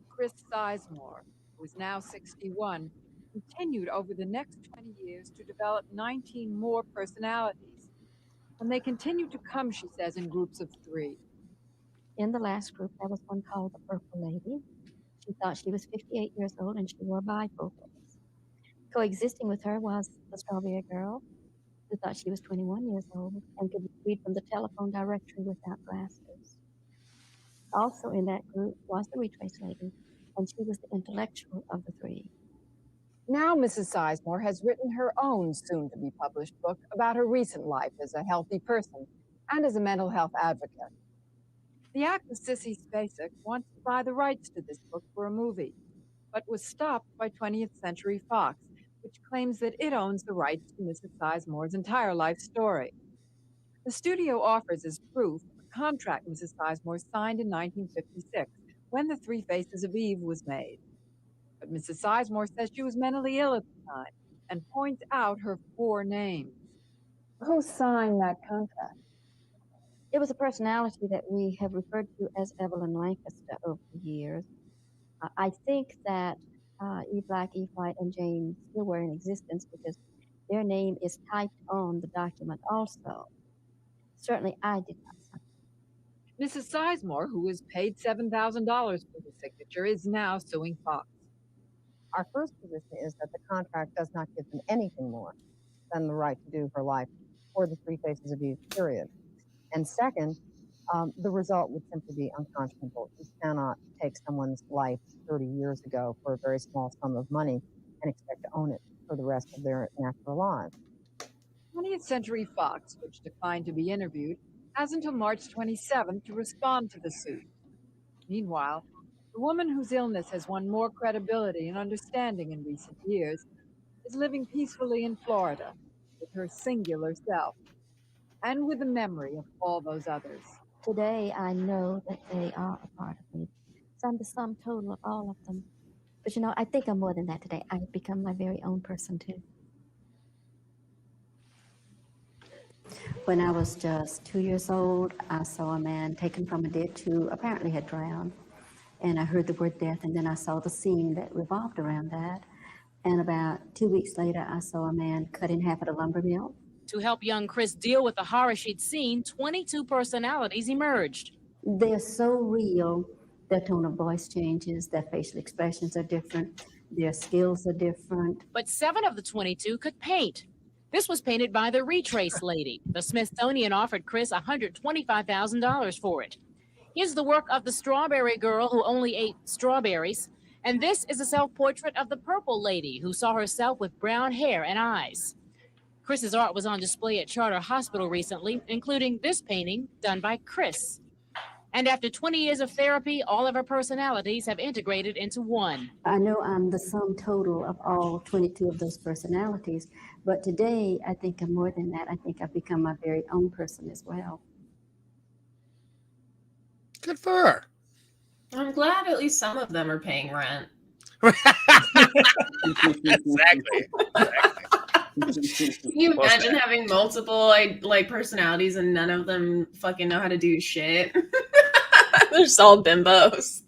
Chris Sizemore, who is now 61, continued over the next 20 years to develop 19 more personalities. And they continued to come, she says, in groups of 3. In the last group, there was one called the Purple Lady. She thought she was 58 years old and she wore bifocals. Coexisting with her was the Strawberry Girl, who thought she was 21 years old and could read from the telephone directory without glasses. Also in that group was the Retrace Lady, and she was the intellectual of the 3. Now Mrs. Sizemore has written her own soon-to-be-published book about her recent life as a healthy person and as a mental health advocate. The actress Sissy Spacek wants to buy the rights to this book for a movie, but was stopped by 20th Century Fox, which claims that it owns the rights to Mrs. Sizemore's entire life story. The studio offers as proof a contract Mrs. Sizemore signed in 1956 when The Three Faces of Eve was made. But Mrs. Sizemore says she was mentally ill at the time and points out her 4 names. Who signed that contract? It was a personality that we have referred to as Evelyn Lancaster over the years. I think that Eve Black, Eve White, and Jane still were in existence because their name is typed on the document also. Certainly I did not sign. Mrs. Sizemore, who was paid $7,000 for the signature, is now suing Fox. Our first position is that the contract does not give them anything more than the right to do her life for the 3 Faces of Eve period. And second, the result would simply be unconscionable. You cannot take someone's life 30 years ago for a very small sum of money and expect to own it for the rest of their natural lives. 20th Century Fox, which declined to be interviewed, has until March 27th to respond to the suit. Meanwhile, the woman whose illness has won more credibility and understanding in recent years is living peacefully in Florida with her singular self and with the memory of all those others. Today, I know that they are a part of me. So I'm the sum total of all of them. But you know, I think I'm more than that today. I've become my very own person, too. When I was just 2 years old, I saw a man taken from a ditch who apparently had drowned. And I heard the word death, and then I saw the scene that revolved around that. And about 2 weeks later, I saw a man cut in half at a lumber mill. To help young Chris deal with the horror she'd seen, 22 personalities emerged. They're so real. Their tone of voice changes, their facial expressions are different, their skills are different. But 7 of the 22 could paint. This was painted by the Retrace Lady. The Smithsonian offered Chris $125,000 for it. Here's the work of the Strawberry Girl who only ate strawberries. And this is a self-portrait of the Purple Lady who saw herself with brown hair and eyes. Chris's art was on display at Charter Hospital recently, including this painting done by Chris. And after 20 years of therapy, all of her personalities have integrated into one. I know I'm the sum total of all 22 of those personalities, but today I think I'm more than that. I think I've become my very own person as well. Good for her. I'm glad at least some of them are paying rent. Exactly. Can you imagine having multiple like personalities and none of them fucking know how to do shit? They're just all bimbos.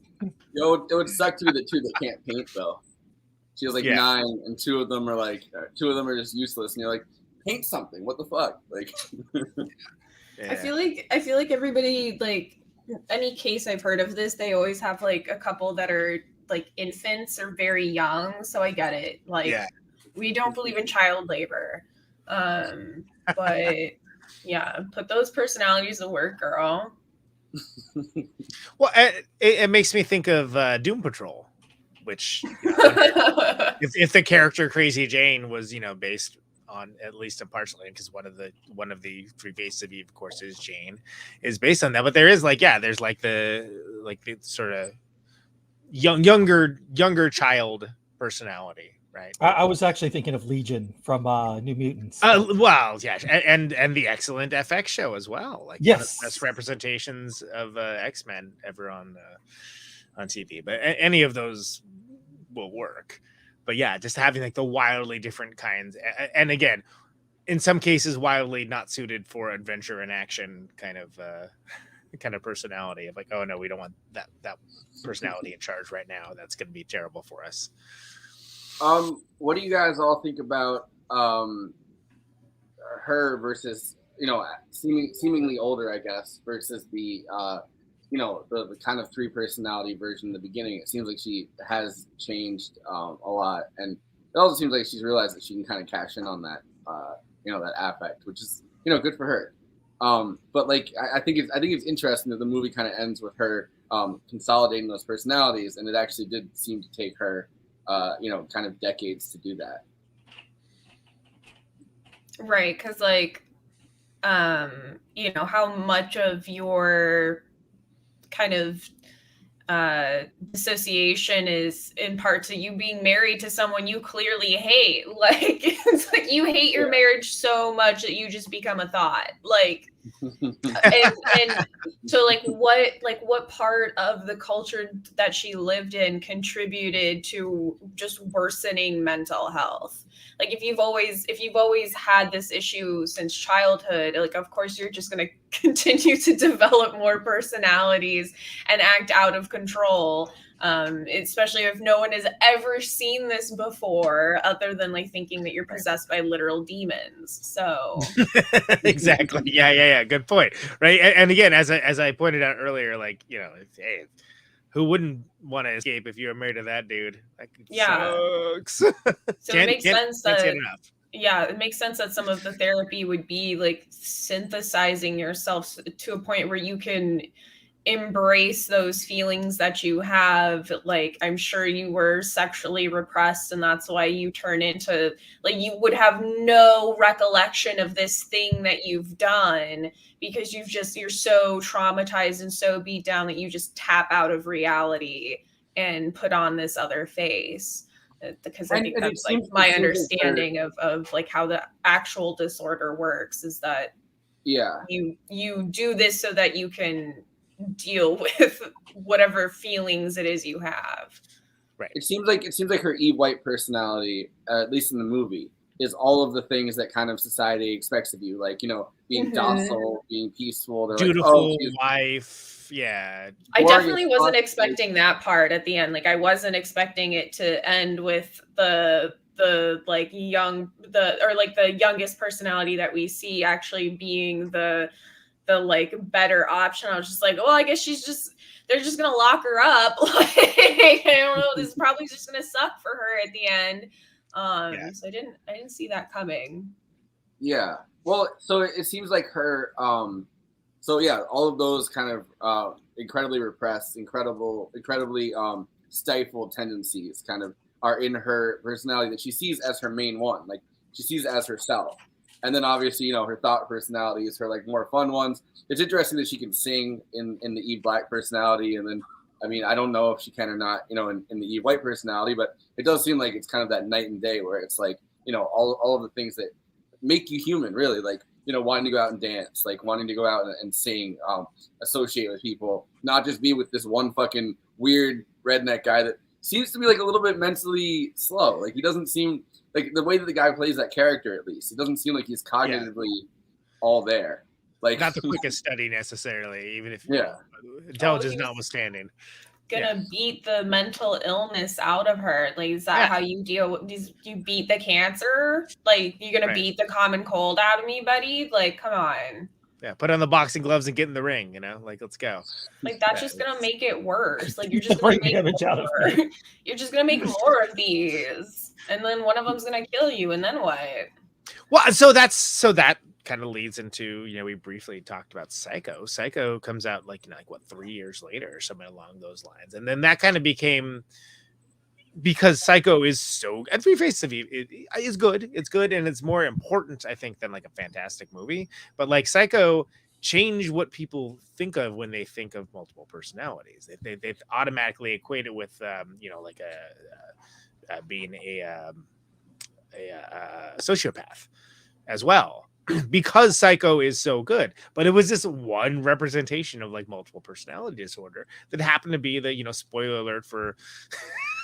Yo, it would suck to be the 2 that can't paint though. She has 9, and 2 of them are just useless, and you're like, paint something. What the fuck? Like, I feel like everybody, like, any case I've heard of this, they always have like a couple that are like infants or very young. So I get it. Like, we don't believe in child labor. But yeah, put those personalities to work, girl. Well, it makes me think of Doom Patrol, which if the character Crazy Jane was based on at least partially, because one of the 3 Faces of Eve, of course, is Jane, is based on that. But there is there's the sort of younger child personality. Right. I was actually thinking of Legion from New Mutants. Well, yeah, and the excellent FX show as well. Like, yes, one of the best representations of X-Men ever on TV. But any of those will work. But yeah, just having like the wildly different kinds, and again, in some cases, wildly not suited for adventure and action kind of personality of like, oh no, we don't want that personality in charge right now. That's going to be terrible for us. What do you guys all think about her versus seemingly older, I guess, versus the the kind of 3 personality version in the beginning? It seems like she has changed a lot, and it also seems like she's realized that she can kind of cash in on that that affect, which is good for her. But like I think it's interesting that the movie kind of ends with her consolidating those personalities, and it actually did seem to take her kind of decades to do that. Right, because like, how much of your kind of dissociation is in part to you being married to someone you clearly hate. Like, it's like you hate your marriage so much that you just become a thought. Like, and so like what part of the culture that she lived in contributed to just worsening mental health? Like, if you've always had this issue since childhood, like, of course you're just going to continue to develop more personalities and act out of control. Especially if no one has ever seen this before, other than like thinking that you're possessed by literal demons. So exactly, yeah. Good point, right? And again, as I pointed out earlier, like hey, who wouldn't want to escape if you were married to that dude? Like, sucks. So it makes sense that it makes sense that some of the therapy would be like synthesizing yourself to a point where you can embrace those feelings that you have. Like, I'm sure you were sexually repressed, and that's why you turn into, like, you would have no recollection of this thing that you've done because you're so traumatized and so beat down that you just tap out of reality and put on this other face. Because I think that's like my understanding of like how the actual disorder works, is that you do this so that you can deal with whatever feelings it is you have. Right. It seems like her Eve White personality, at least in the movie, is all of the things that kind of society expects of you, like being docile, being peaceful, they're dutiful, wife. Yeah, I definitely wasn't expecting that part at the end. Like, I wasn't expecting it to end with the youngest personality that we see actually being the like better option. I was just like, well, I guess they're just gonna lock her up. Like, I don't know, this is probably just gonna suck for her at the end. So I didn't see that coming. Yeah. Well, so it seems like her all of those kind of incredibly repressed, incredibly stifled tendencies kind of are in her personality that she sees as her main one. Like, she sees as herself. And then obviously, her thought personality is her like more fun ones. It's interesting that she can sing in the Eve Black personality. And then, I mean, I don't know if she can or not, in the Eve White personality, but it does seem like it's kind of that night and day where it's like, all of the things that make you human, really, like, wanting to go out and dance, like wanting to go out and sing, associate with people, not just be with this one fucking weird redneck guy that seems to be like a little bit mentally slow. Like, he doesn't seem like, the way that the guy plays that character, at least, it doesn't seem like he's cognitively all there. Like, not the quickest study necessarily, even if intelligence notwithstanding. Gonna beat the mental illness out of her. Like, is that how you deal with these? You beat the cancer? Like, you're gonna beat the common cold out of me, buddy? Like, come on. Yeah, put on the boxing gloves and get in the ring, like, let's go. Like, that's just gonna make it worse. Like, you're just gonna make more. You're just gonna make more of these, and then one of them's gonna kill you, and then what? Well, so that kind of leads into, we briefly talked about Psycho. Psycho comes out like 3 years later or something along those lines, and then that kind of became, because Psycho is so, and Three Faces of Eve is good. It's good, and it's more important, I think, than like a fantastic movie. But like, Psycho changed what people think of when they think of multiple personalities. They automatically equate it with like being a sociopath as well, because Psycho is so good. But it was this one representation of like multiple personality disorder that happened to be the, spoiler alert for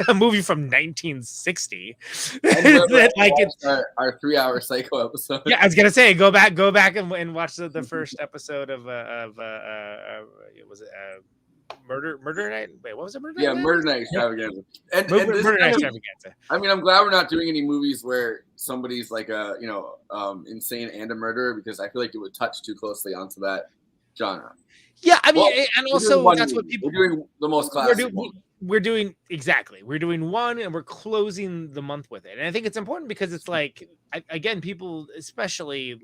a movie from 1960. That, like, it's our 3-hour Psycho episode. Yeah, I was gonna say, go back and watch the first episode of was it Murder Night? Wait, what was it? Murder Night Extravaganza. Murder Night Extravaganza. I mean, I'm glad we're not doing any movies where somebody's like a insane and a murderer, because I feel like it would touch too closely onto that genre. Yeah, I mean, and also that's what people. We're doing the most classic one. We're doing one, and we're closing the month with it. And I think it's important because it's like, again, people, especially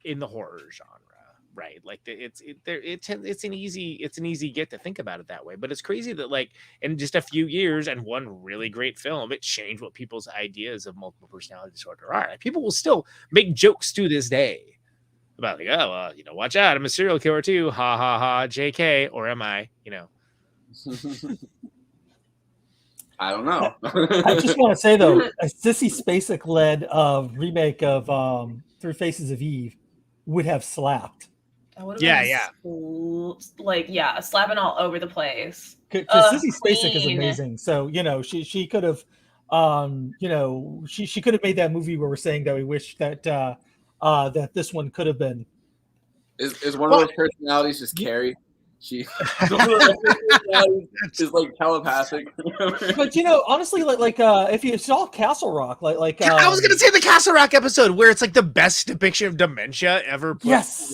in the horror genre, right? Like, it's an easy get to think about it that way. But it's crazy that, like, in just a few years and one really great film, it changed what people's ideas of multiple personality disorder are. Like, people will still make jokes to this day about, like, oh, well, watch out, I'm a serial killer too, ha ha ha, JK, or am I? I don't know. I just want to say, though, a Sissy Spacek led remake of Three Faces of Eve would have slapped. Yeah. Slapping all over the place. Because Sissy Spacek is amazing. So, she could have, she could have made that movie where we're saying that we wish that that this one could have been. Is one of those personalities just Carrie? She is like telepathic. But honestly, if you saw Castle Rock, I was gonna say the Castle Rock episode where it's like the best depiction of dementia ever. Yes.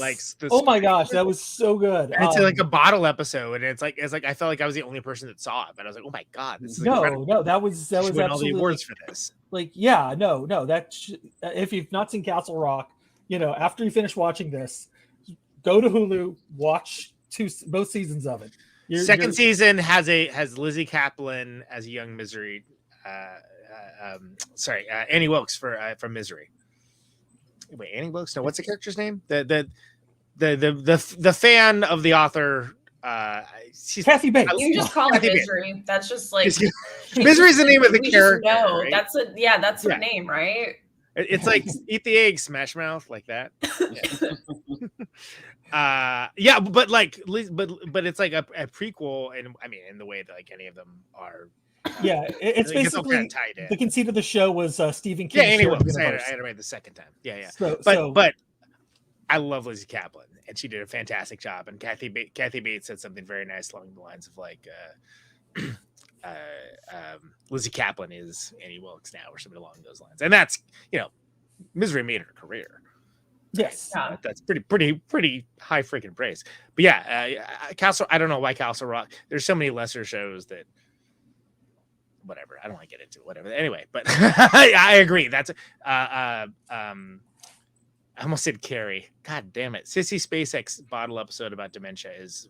Oh my gosh, that was so good. And it's like a bottle episode, and it's like I felt like I was the only person that saw it, but I was like, oh my god, this is incredible. No, that was absolutely all the awards for this. If you've not seen Castle Rock, after you finish watching this, go to Hulu, watch both seasons of it. Second season has Lizzie Kaplan as a young Misery. Annie Wilkes from Misery. Wait, Annie Wilkes? No, what's the character's name? The fan of the author. She's Kathy Bates. You just call her Misery. Bates. That's just like Misery's the name of the character. No, right? That's her name, right? It's like eat the egg, Smash Mouth, like that. Yeah. But it's like a prequel, and I mean, in the way that like any of them are. Yeah, it's basically tied in. The conceit of the show was Stephen King. Yeah, anyway, I had to read the second time. Yeah. But I love Lizzie Kaplan, and she did a fantastic job. And Kathy Bates said something very nice along the lines of like, Lizzie Kaplan is Annie Wilkes now, or something along those lines. And that's Misery made her career. Yes, that's pretty high freaking praise. But yeah, Castle. I don't know why Castle Rock. There's so many lesser shows that. Whatever. I don't want to get into it. Whatever. Anyway, but I agree. That's I almost said Carrie. God damn it. Sissy Spacek's bottle episode about dementia is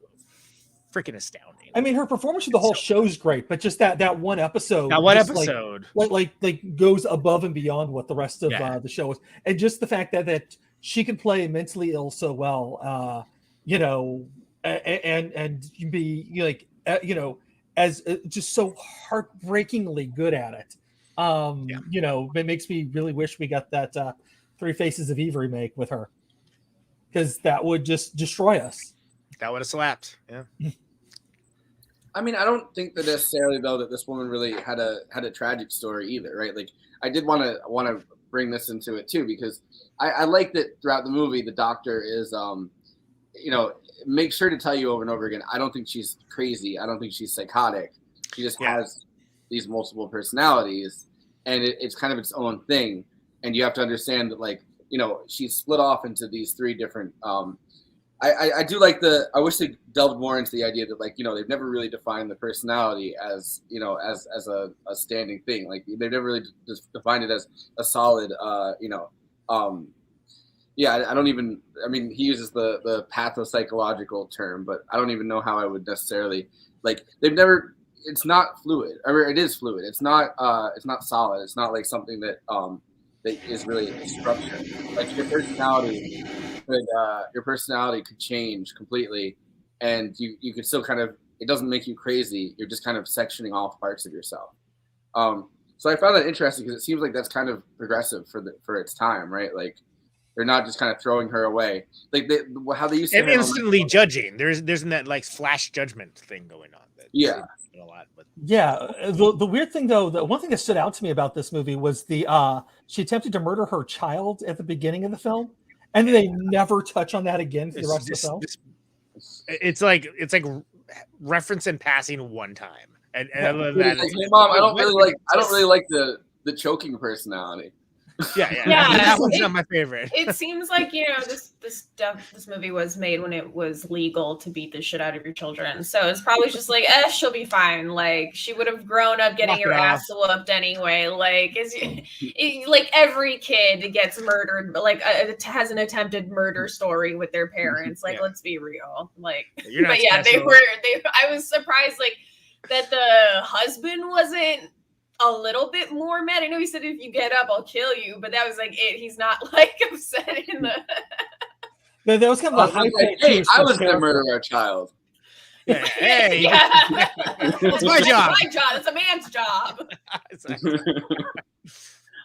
freaking astounding. I mean, her performance of the whole show's great, but just that one episode. That one episode. Like goes above and beyond what the rest of the show is. And just the fact that she can play mentally ill so well, and be as just so heartbreakingly good at it. It makes me really wish we got that Three Faces of Eve remake with her, because that would just destroy us. That would have slapped. Yeah. I mean, I don't think that necessarily though that this woman really had a tragic story either, right? Like, I did want to bring this into it too, because I like that throughout the movie the doctor is make sure to tell you over and over again, I don't think she's crazy. I don't think she's psychotic. She just has these multiple personalities, and it's kind of its own thing. And you have to understand that, she's split off into these three different. I do like I wish they delved more into the idea that, they've never really defined the personality as, as a standing thing. Like, they've never really defined it as a solid, I don't even. I mean, he uses the pathopsychological term, but I don't even know how I would necessarily They've never. It's not fluid. I mean, it is fluid. It's not. It's not solid. It's not like something that that is really structured. Like, your personality could change completely, and you could still kind of. It doesn't make you crazy. You're just kind of sectioning off parts of yourself. So I found that interesting because it seems like that's kind of progressive for its time, right? Like. They're not just kind of throwing her away, how they used to. And instantly judging. There's that flash judgment thing going on. A lot. But the weird thing though, the one thing that stood out to me about this movie was she attempted to murder her child at the beginning of the film, and they never touch on that again for the rest of the film. It's like reference in passing one time, and other than that, hey, Mom, I don't really like the choking personality. Yeah. That one's not my favorite. It seems like this movie was made when it was legal to beat the shit out of your children, so it's probably just like, she'll be fine. Like, she would have grown up getting her ass whooped anyway. Like, every kid gets murdered, has an attempted murder story with their parents. Like, let's be real. Like, but yeah, I was surprised that the husband wasn't a little bit more mad. I know he said, if you get up, I'll kill you, but that was it. He's not upset in the. That was kind of a high hey, I was going to murder our child. Hey, it's my job. It's my job. It's a man's job.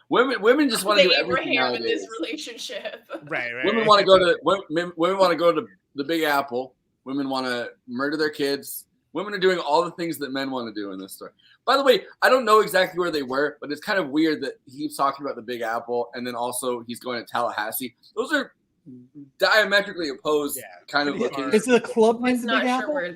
Women just want to do everything in this relationship. Right. Women want to go to women want to go to the Big Apple. Women want to murder their kids. Women are doing all the things that men want to do in this story. By the way, I don't know exactly where they were, but it's kind of weird that he keeps talking about the Big Apple, and then also he's going to Tallahassee. Those are diametrically opposed kind of looking. Is the club named the not Big sure Apple? where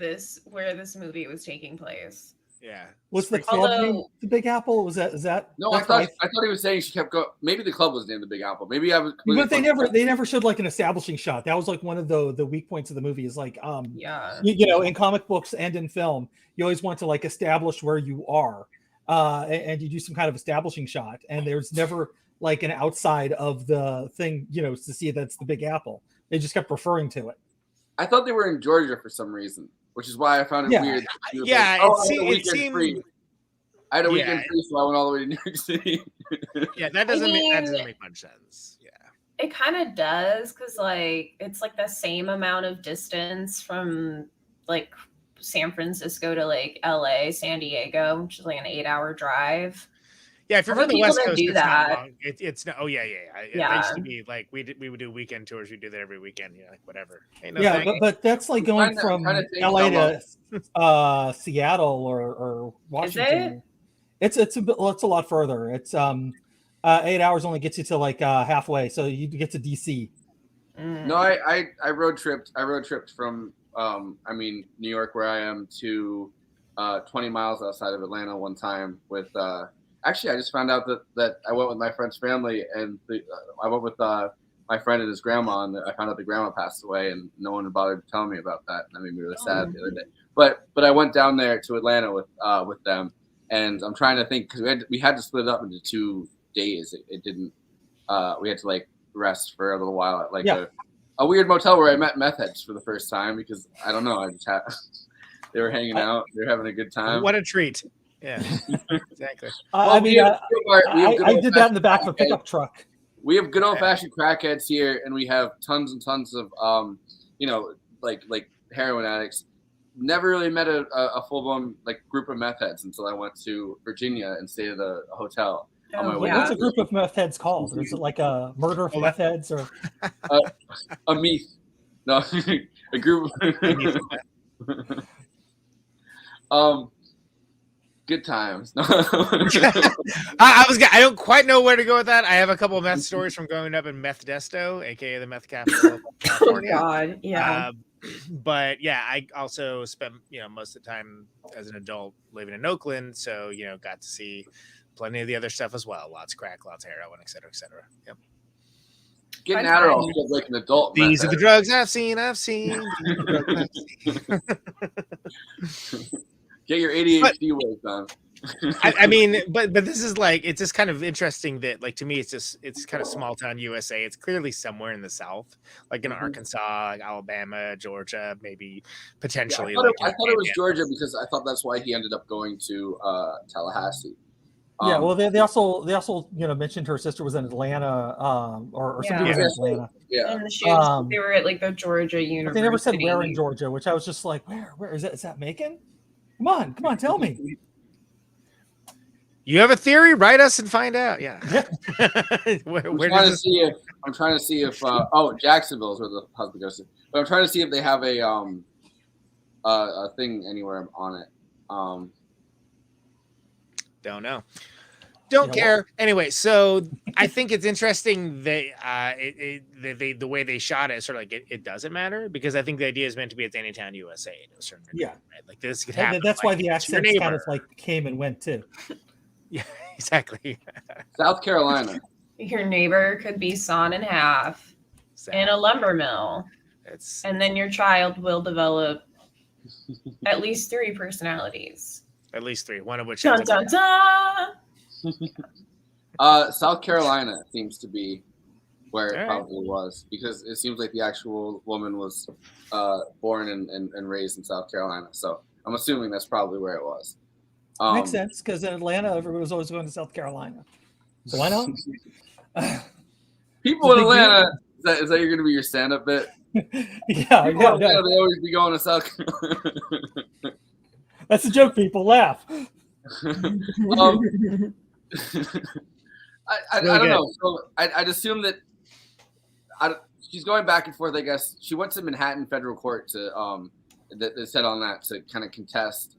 this movie was taking place. Yeah. Was the club named the Big Apple? Was that? No, I thought he was saying she kept going. Maybe the club was named the Big Apple. Maybe I was. But they never showed like an establishing shot. That was like one of the weak points of the movie. Is like you know, in comic books and in film, you always want to like establish where you are, and you do some kind of establishing shot. And there's never like an outside of the thing, you know, to see that's the Big Apple. They just kept referring to it. I thought they were in Georgia for some reason, which is why I found it weird. Yeah, it seemed free. I had a weekend free, so I went all the way to New York City. Yeah, that doesn't make much sense. Yeah, it kind of does because like it's like the same amount of distance from like San Francisco to like LA, San Diego, which is like an 8-hour drive. Yeah, if you're from the West Coast, do that. Not long. It's not. Oh yeah. It used to be like we would do weekend tours. We do that every weekend. You're like whatever. But that's like going from LA to Seattle or Washington. It's a lot further. It's 8 hours only gets you to like halfway, so you get to DC. No, I road tripped. I road tripped from New York, where I am, to 20 miles outside of Atlanta one time with. Actually, I just found out that I went with my friend's family, and I went with my friend and his grandma, and I found out the grandma passed away, and no one had bothered telling me about that. And that made me really sad the other day. But I went down there to Atlanta with them, and I'm trying to think because we had to split it up into 2 days. It didn't. We had to like rest for a little while at like a weird motel where I met meth heads for the first time because I don't know. I just had they were hanging out. They were having a good time. What a treat. Yeah, exactly. I did that in the back of a pickup truck. We have good old-fashioned crackheads here, and we have tons and tons of, like heroin addicts. Never really met a full-blown like group of meth heads until I went to Virginia and stayed at a hotel. On my way What's a group of meth heads called? Is it like a murder of meth heads or a meth? No, a group. Good times. I don't quite know where to go with that. I have a couple of meth stories from growing up in Meth Desto, aka the meth capital of California. Oh God, yeah. But yeah, I also spent most of the time as an adult living in Oakland, so got to see plenty of the other stuff as well. Lots of crack, lots of heroin, et cetera, et cetera. Yep. Getting Adderall feels like an adult. These are the drugs I've seen. Get your ADHD waves on. I mean, but this is like, it's just kind of interesting that, like, to me, it's kind of small town USA. It's clearly somewhere in the South, like in Arkansas, like Alabama, Georgia, maybe potentially. I thought it was Georgia because I thought that's why he ended up going to Tallahassee. Yeah, well, they also mentioned her sister was in Atlanta, or somebody was in Atlanta. Yeah, and they were at like the Georgia University. But they never said where in Georgia, which I was just like, where is that? Is that Macon? Come on, tell me. You have a theory? Write us and find out. Yeah. I'm trying to see if Jacksonville is where the husband goes to. But I'm trying to see if they have a thing anywhere on it. Don't know. Don't care. Anyway, so I think it's interesting that the way they shot it, sort of like it doesn't matter, because I think the idea is meant to be it's Anytown USA to a certain degree, right? Like this could happen. That's why the accents kind of like came and went too. Yeah, exactly. South Carolina. Your neighbor could be sawn in half in a lumber mill. And then your child will develop at least 3 personalities. At least 3, one of which. Dun, dun, dun. South Carolina seems to be where it probably was, because it seems like the actual woman was born and raised in South Carolina. So I'm assuming that's probably where it was. Makes sense, because in Atlanta, everybody was always going to South Carolina. So why not? People in Atlanta, is that you're going to be your stand-up bit? Yeah. They always be going to South Carolina. That's a joke, people. Laugh. I don't know. So I'd assume that she's going back and forth, I guess. She went to Manhattan federal court to that said on that to kind of contest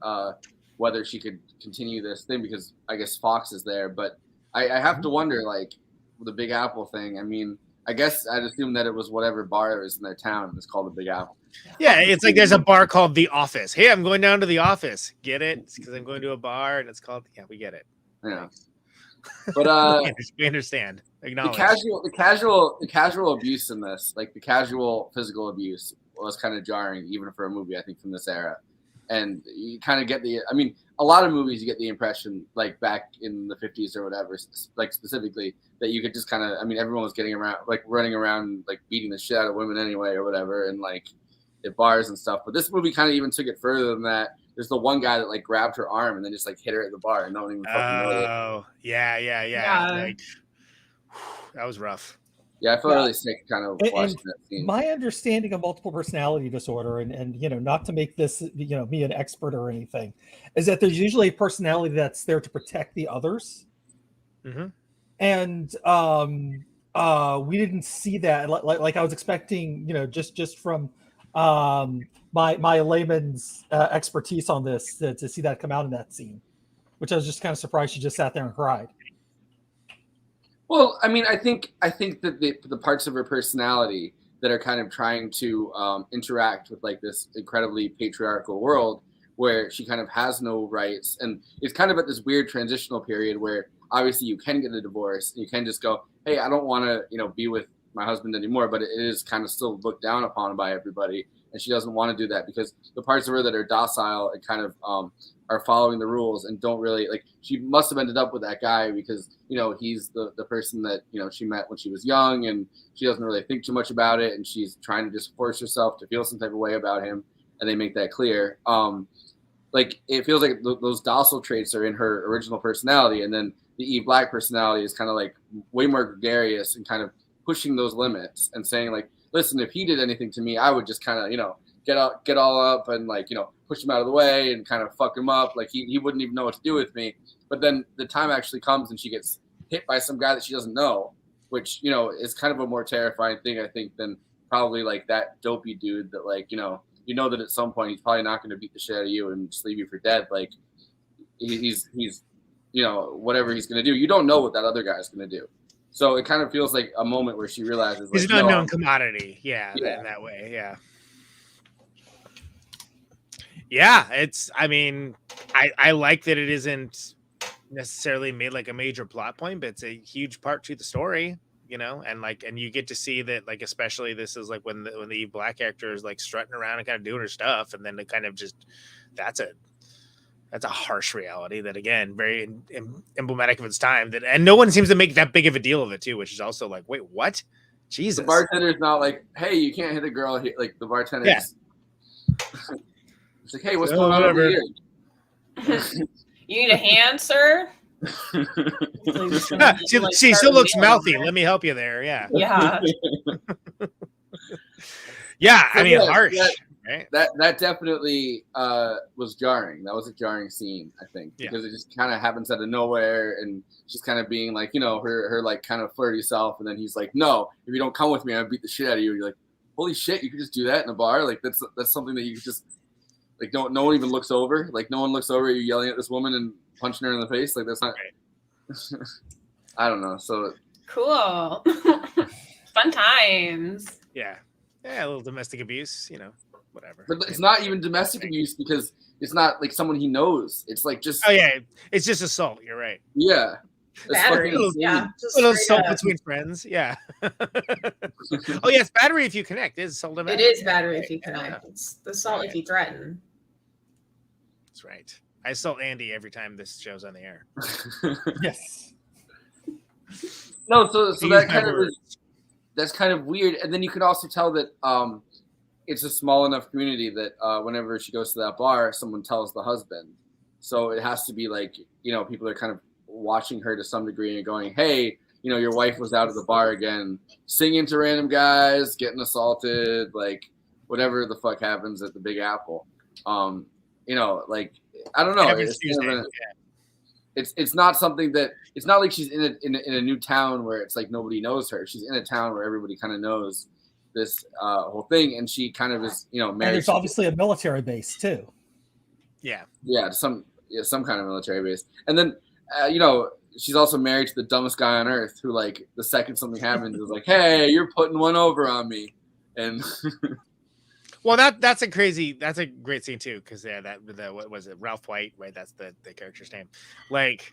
whether she could continue this thing, because I guess Fox is there. But I have to wonder, like, the Big Apple thing. I mean, I guess I'd assume that it was whatever bar is in their town. It's called the Big Apple. Yeah, it's like there's a bar called The Office. Hey, I'm going down to The Office. Get it? It's because I'm going to a bar, and it's called. Yeah, we get it. Yeah. But we understand. Acknowledge. The casual abuse in this, like the casual physical abuse, was kind of jarring, even for a movie, I think, from this era. And you kind of get a lot of movies, you get the impression, like back in the 50s or whatever, like specifically, that you could just kind of, everyone was getting around, like running around, like beating the shit out of women anyway or whatever, and like at bars and stuff. But this movie kind of even took it further than that. There's the one guy that like grabbed her arm and then just like hit her at the bar and no one even fucking noticed. Oh, yeah. Like, that was rough. Yeah, I felt really sick kind of watching that scene. My understanding of multiple personality disorder, and not to make this me an expert or anything, is that there's usually a personality that's there to protect the others. Mm-hmm. And we didn't see that. Like I was expecting, just from my layman's expertise on this to see that come out in that scene, which I was just kind of surprised she just sat there and cried. Well, I think that the parts of her personality that are kind of trying to interact with like this incredibly patriarchal world where she kind of has no rights, and it's kind of at this weird transitional period where obviously you can get a divorce and you can just go, hey, I don't want to be with my husband anymore, but it is kind of still looked down upon by everybody, and she doesn't want to do that because the parts of her that are docile and kind of are following the rules and don't really like. She must have ended up with that guy because he's the person that she met when she was young, and she doesn't really think too much about it, and she's trying to just force herself to feel some type of way about him, and they make that clear. Like it feels like those docile traits are in her original personality, and then the Eve Black personality is kind of like way more gregarious and kind of pushing those limits and saying like, listen, if he did anything to me, I would just kind of get all up and like push him out of the way and kind of fuck him up. Like he wouldn't even know what to do with me. But then the time actually comes and she gets hit by some guy that she doesn't know, which is kind of a more terrifying thing, I think, than probably like that dopey dude that like that at some point he's probably not going to beat the shit out of you and just leave you for dead. Like he's whatever he's going to do, you don't know what that other guy's going to do. So it kind of feels like a moment where she realizes he's an unknown commodity. Yeah, in that way. Yeah. Yeah, it's. I like that it isn't necessarily made like a major plot point, but it's a huge part to the story. And you get to see that, like, especially this is like when the Eve Black character is like strutting around and kind of doing her stuff, and then it kind of just that's a harsh reality that, again, very emblematic of its time. And no one seems to make that big of a deal of it too, which is also like, wait, what? Jesus. The bartender's not like, hey, you can't hit a girl here. Like the bartender. Yeah. It's like, hey, what's going on over here? You need a hand, sir? She still looks mouthy. Let me help you there. Yeah. Yeah. Yeah. So harsh. Right? That definitely was jarring. That was a jarring scene, I think, because it just kind of happens out of nowhere, and she's kind of being like, her like kind of flirty self, and then he's like, no, if you don't come with me, I'll beat the shit out of you. And you're like, holy shit, you could just do that in a bar? Like that's something that you could just like no one even looks over. Like no one looks over at you yelling at this woman and punching her in the face. Like that's not right. I don't know. So cool. Fun times. Yeah. Yeah, a little domestic abuse, whatever. But it's not even domestic abuse because it's not like someone he knows. It's like just it's just assault. You're right. Yeah. Battery. Yeah. Little assault between friends. Yeah. Oh yes, battery if you connect is assault. It is battery if you connect. It's the assault if you threaten. That's right. I assault Andy every time this show's on the air. Yes. No, so that kind of that's kind of weird. And then you can also tell that it's a small enough community that whenever she goes to that bar, someone tells the husband. So it has to be like, people are kind of watching her to some degree and going, hey, your wife was out at the bar again, singing to random guys, getting assaulted, like whatever the fuck happens at the Big Apple. Like, I don't know. It's not something that it's not like she's in a new town where it's like nobody knows her. She's in a town where everybody kind of knows this whole thing, and she kind of is married. And there's obviously a military base too. Yeah. Yeah, some kind of military base, and then she's also married to the dumbest guy on earth, who like the second something happens is like, "Hey, you're putting one over on me," and. Well, that's a great scene too, because what was it, Ralph White, right? That's the character's name. Like,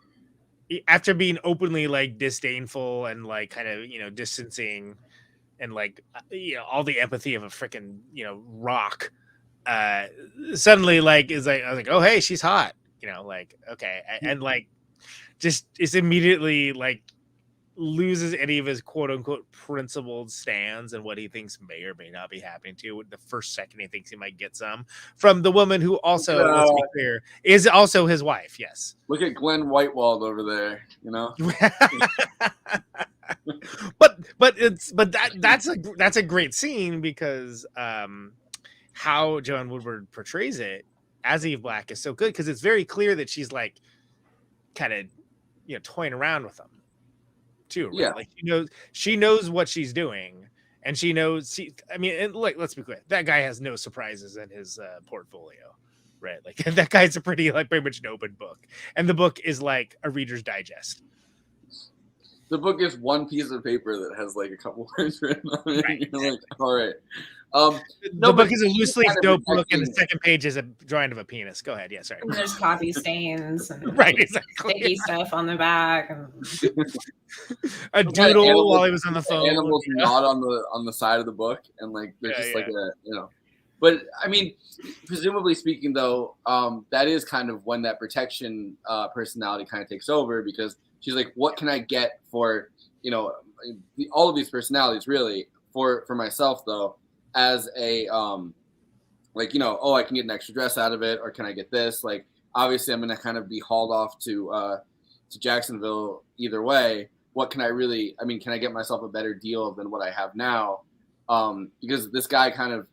after being openly like disdainful and like kind of distancing and like all the empathy of a freaking rock, suddenly like is like, I was like, oh hey, she's hot, like okay, and like just is immediately like loses any of his quote unquote principled stands and what he thinks may or may not be happening to the first second he thinks he might get some from the woman who also, let's be clear, is also his wife. Yes. Look at Glenn Whitewald over there, that's a great scene because how Joanne Woodward portrays it as Eve Black is so good, because it's very clear that she's like kind of toying around with him too, right? Yeah, like she knows what she's doing, and she knows and like, let's be clear, that guy has no surprises in his portfolio, right? Like that guy's a pretty much an open book, and the book is like a Reader's Digest. The book is one piece of paper that has like a couple words written on it. Right. You're like, all right. The book is a loose leaf notebook, and the second page is a drawing of a penis. Go ahead. Yeah, sorry. And there's coffee stains and right, exactly. sticky stuff on the back. And... a doodle while he was on the phone. Animals not on the side of the book, and like there's just like a But I mean, presumably speaking, though, that is kind of when that protection personality kind of takes over, because she's like, what can I get for all of these personalities really for myself though, as a I can get an extra dress out of it, or can I get this? Like, obviously I'm going to kind of be hauled off to Jacksonville either way. What can I really, can I get myself a better deal than what I have now? Because this guy kind of,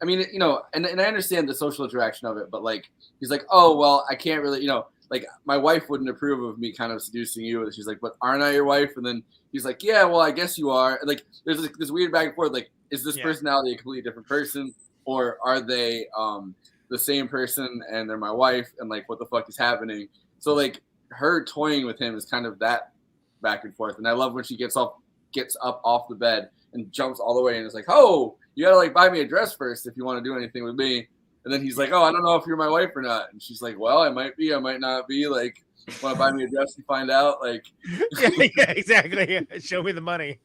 and I understand the social interaction of it, but like, he's like, oh, well, I can't really, like my wife wouldn't approve of me kind of seducing you. And she's like, but aren't I your wife? And then he's like, yeah, well, I guess you are. And like, there's this weird back and forth. Like, is this personality a completely different person, or are they the same person and they're my wife? And like, what the fuck is happening? So like, her toying with him is kind of that back and forth. And I love when she gets up off the bed and jumps all the way and is like, oh, you gotta like buy me a dress first if you want to do anything with me. And then he's like, oh, I don't know if you're my wife or not. And she's like, well, I might be, I might not be. Like, want to buy me a dress and find out? Like, yeah, exactly. Show me the money.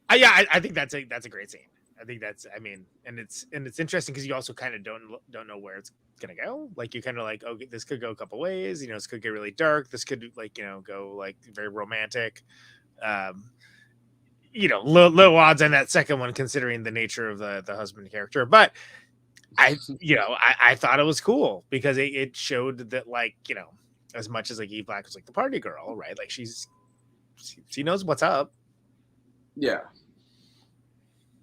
I think that's a great scene. I think that's, and it's interesting because you also kind of don't know where it's gonna go. Like, you kind of like, oh, this could go a couple ways. This could get really dark. This could like, go like very romantic. Low odds on that second one, considering the nature of the husband character. But I thought it was cool because it showed that, like, as much as like Eve Black was like the party girl, right? Like she knows what's up. Yeah.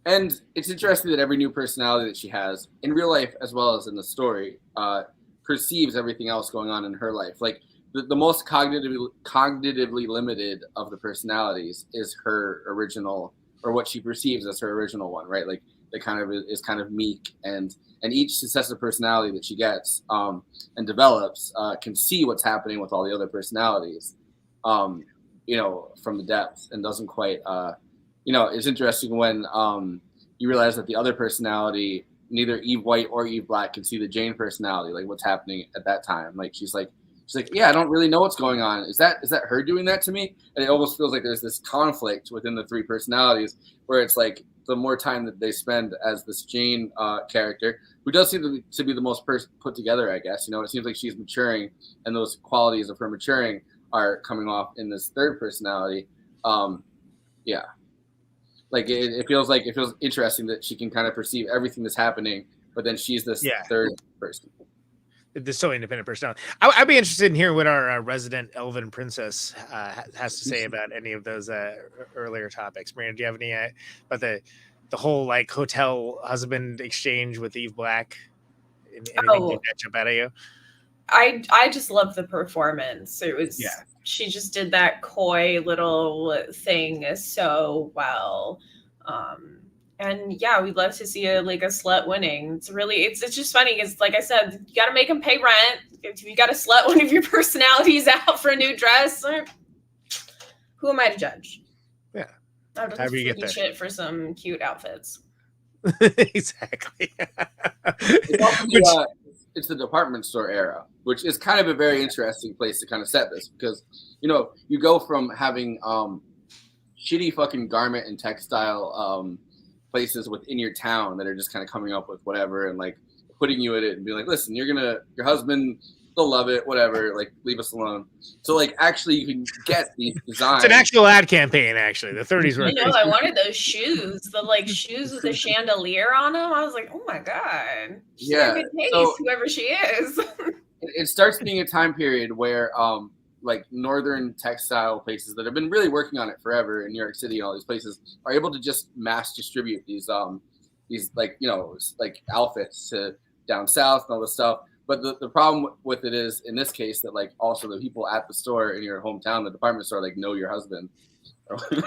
And it's interesting that every new personality that she has in real life, as well as in the story, perceives everything else going on in her life. Like, the most cognitively limited of the personalities is her original, or what she perceives as her original one, right? Like, that kind of is kind of meek, and each successive personality that she gets and develops can see what's happening with all the other personalities, from the depth, and doesn't quite, it's interesting when you realize that the other personality, neither Eve White or Eve Black, can see the Jane personality, like what's happening at that time. Like, she's like, yeah, I don't really know what's going on. Is that her doing that to me? And it almost feels like there's this conflict within the three personalities, where it's like the more time that they spend as this Jane character, who does seem to be the most put together, I guess. It seems like she's maturing, and those qualities of her maturing are coming off in this third personality. Yeah. Like, it feels interesting that she can kind of perceive everything that's happening, but then she's this third person. This so independent personality. I'd be interested in hearing what our resident elven princess has to say about any of those earlier topics. Marina, do you have any about the whole like hotel husband exchange with Eve Black? Anything did that jump out at you? I just love the performance. It was she just did that coy little thing so well. And yeah, we'd love to see a slut winning. It's just funny because, like I said, you got to make them pay rent. If you got to slut one of your personalities out for a new dress, who am I to judge? Yeah. I'll just However you get there. shit for some cute outfits. Exactly. It's the department store era, which is kind of a very interesting place to kind of set this because, you go from having shitty fucking garment and textile places within your town that are just kind of coming up with whatever and like putting you in it and being like, listen, your husband, they'll love it, whatever, like leave us alone. So like actually you can get these designs. It's an actual ad campaign, actually. The 30s were. I know, I wanted those shoes, the shoes with the chandelier on them. I was like, oh my God. She's got good taste, whoever she is. It starts being a time period where like northern textile places that have been really working on it forever in New York City and all these places are able to just mass distribute these like outfits to down south and all this stuff. But the problem with it is in this case that like also the people at the store in your hometown, the department store, like know your husband.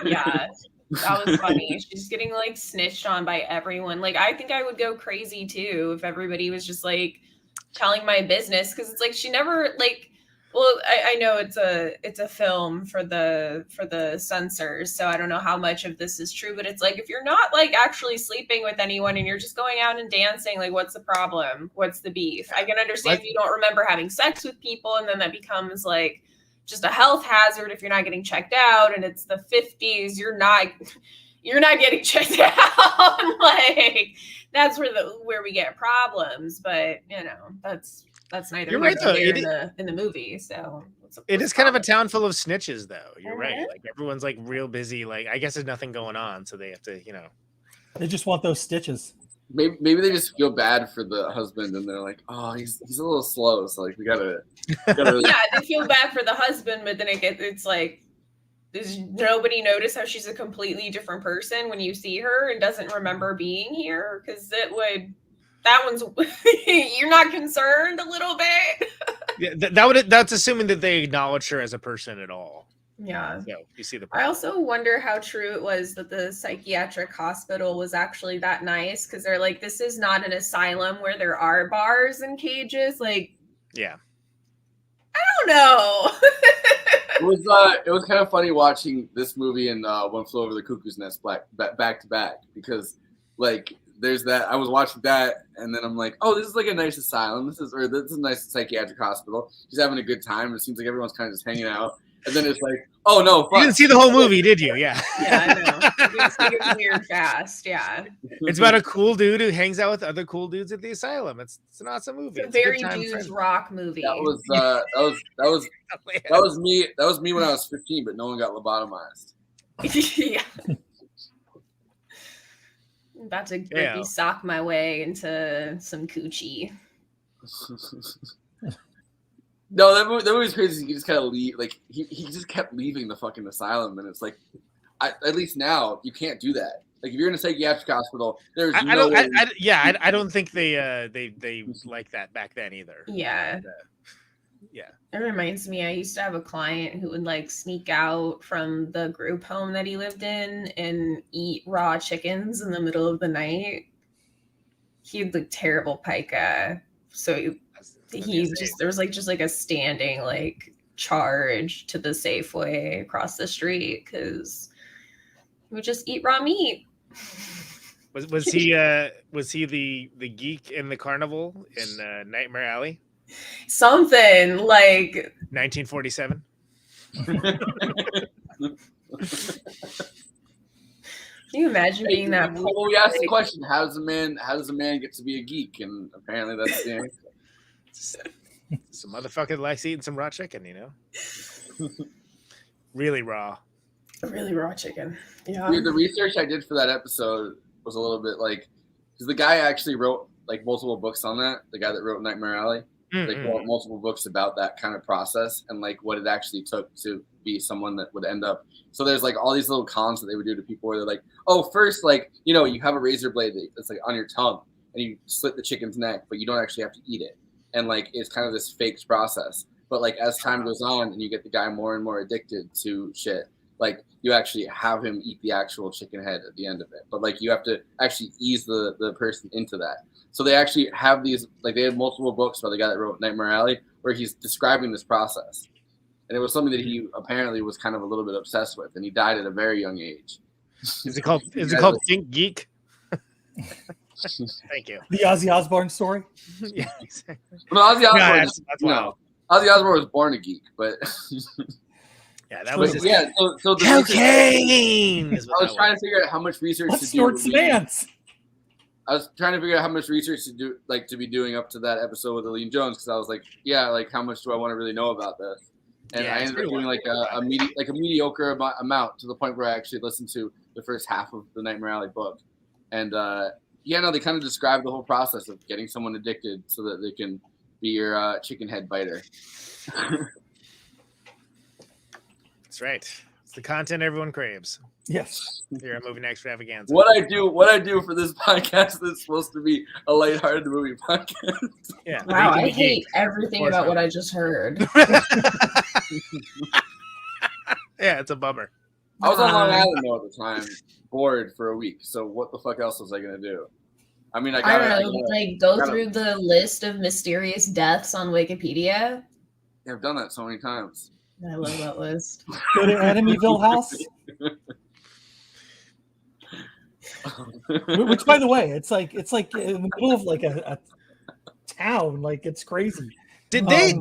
Yeah, that was funny. She's getting like snitched on by everyone. Like I think I would go crazy too if everybody was just like telling my business because it's like she never like. Well, I know it's a film for the censors, so I don't know how much of this is true, but it's like if you're not like actually sleeping with anyone and you're just going out and dancing, like what's the problem? What's the beef? I can understand if you don't remember having sex with people and then that becomes like just a health hazard if you're not getting checked out and it's the 50s, you're not getting checked out. Like that's where we get problems, but that's neither here nor there in the movie. So it is kind of a town full of snitches, though. You're right. Like everyone's like real busy. Like I guess there's nothing going on, so they have to, They just want those stitches. Maybe they just feel bad for the husband, and they're like, "Oh, he's a little slow, so like we gotta." Yeah, they feel bad for the husband, but then it's like, does nobody notice how she's a completely different person when you see her and doesn't remember being here? Because you're not concerned a little bit. Yeah, that's assuming that they acknowledge her as a person at all. Yeah. So you see the problem. I also wonder how true it was that the psychiatric hospital was actually that nice because they're like, this is not an asylum where there are bars and cages. Like, yeah. I don't know. It was kind of funny watching this movie and One Flew Over the Cuckoo's Nest back to back because like there's that I was watching that and then I'm like, oh, this is like a nice asylum. This is a nice psychiatric hospial. She's having a good time. It seems like everyone's kind of just hanging out. And then it's like, oh no, fuck. You didn't see the whole movie, did you? Yeah. Yeah, I know. It's weird fast. Yeah. It's about a cool dude who hangs out with other cool dudes at the asylum. It's an awesome movie. It's a very dudes rock movie. That was me. That was me when I was 15, but no one got lobotomized. Yeah. I'm about to quickly sock my way into some coochie. No, that movie's crazy. He just kind of leave. Like he just kept leaving the fucking asylum, and it's like, at least now you can't do that. Like if you're in a psychiatric hospital, there's no way. I don't think they like that back then either. Yeah. Yeah. It reminds me, I used to have a client who would like sneak out from the group home that he lived in and eat raw chickens in the middle of the night. He had like terrible pica. So there was just like a standing like charge to the Safeway across the street because he would just eat raw meat. Was he the geek in the carnival in Nightmare Alley? Something like 1947. Can you imagine being that? Well, we asked the question: How does a man get to be a geek? And apparently, that's the answer. Some motherfucker likes eating some raw chicken, really raw. Really raw chicken. Yeah. Dude, the research I did for that episode was a little bit like, because the guy actually wrote like multiple books on that. The guy that wrote Nightmare Alley. Like wrote multiple books about that kind of process and like what it actually took to be someone that would end up. So there's like all these little cons that they would do to people where they're like, oh, first, like, you have a razor blade that's like on your tongue and you slit the chicken's neck, but you don't actually have to eat it. And like, it's kind of this faked process. But like, as time goes on and you get the guy more and more addicted to shit, like you actually have him eat the actual chicken head at the end of it. But like you have to actually ease the person into that. So they actually have these, like they had multiple books by the guy that wrote Nightmare Alley where he's describing this process. And it was something that he apparently was kind of a little bit obsessed with, and he died at a very young age. Is it called Think Geek? Thank you. The Ozzy Osbourne story? Yeah, exactly. Well, Ozzy Osbourne, that's wild. Ozzy Osbourne was born a geek, but yeah, that was so the cocaine. I was trying to figure out how much research to do. Snorts Vance. I was trying to figure out how much research to do, like to be doing up to that episode with Aline Jones, because I was like, yeah, like how much do I want to really know about this? And I ended up doing like a mediocre amount to the point where I actually listened to the first half of the Nightmare Alley book, and they kind of describe the whole process of getting someone addicted so that they can be your chicken head biter. That's right. It's the content everyone craves. Yes. Here at Movie Extravaganza. What I do for this podcast is supposed to be a lighthearted movie podcast. Yeah. Wow, I hate everything about what I just heard. Yeah, it's a bummer. I was on Long Island though at the time, bored for a week. So what the fuck else was I gonna do? I mean, I don't know. Go through the list of mysterious deaths on Wikipedia. I've done that so many times. I love that list. Go to Enemyville House. Which, by the way, it's like in the middle of like a town. Like it's crazy. Did they?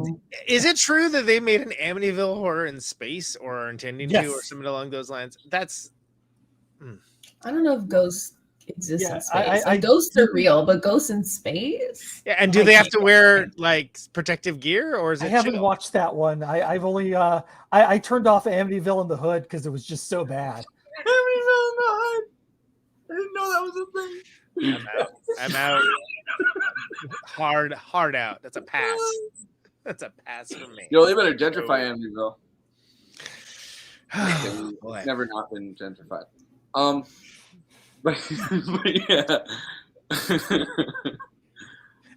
Is it true that they made an Amityville horror in space, or are intending to, or something along those lines? That's. I don't know if ghosts exist in space. I ghosts are real, but ghosts in space. Yeah, and do they have to wear like protective gear, or is it? I haven't watched that one. I've only I turned off Amityville in the Hood because it was just so bad. Amityville in the Hood. I didn't know that was a thing. I'm out. Hard out. That's a pass. That's a pass for me. Yo, they better gentrify Amityville. Never not been gentrified. But yeah.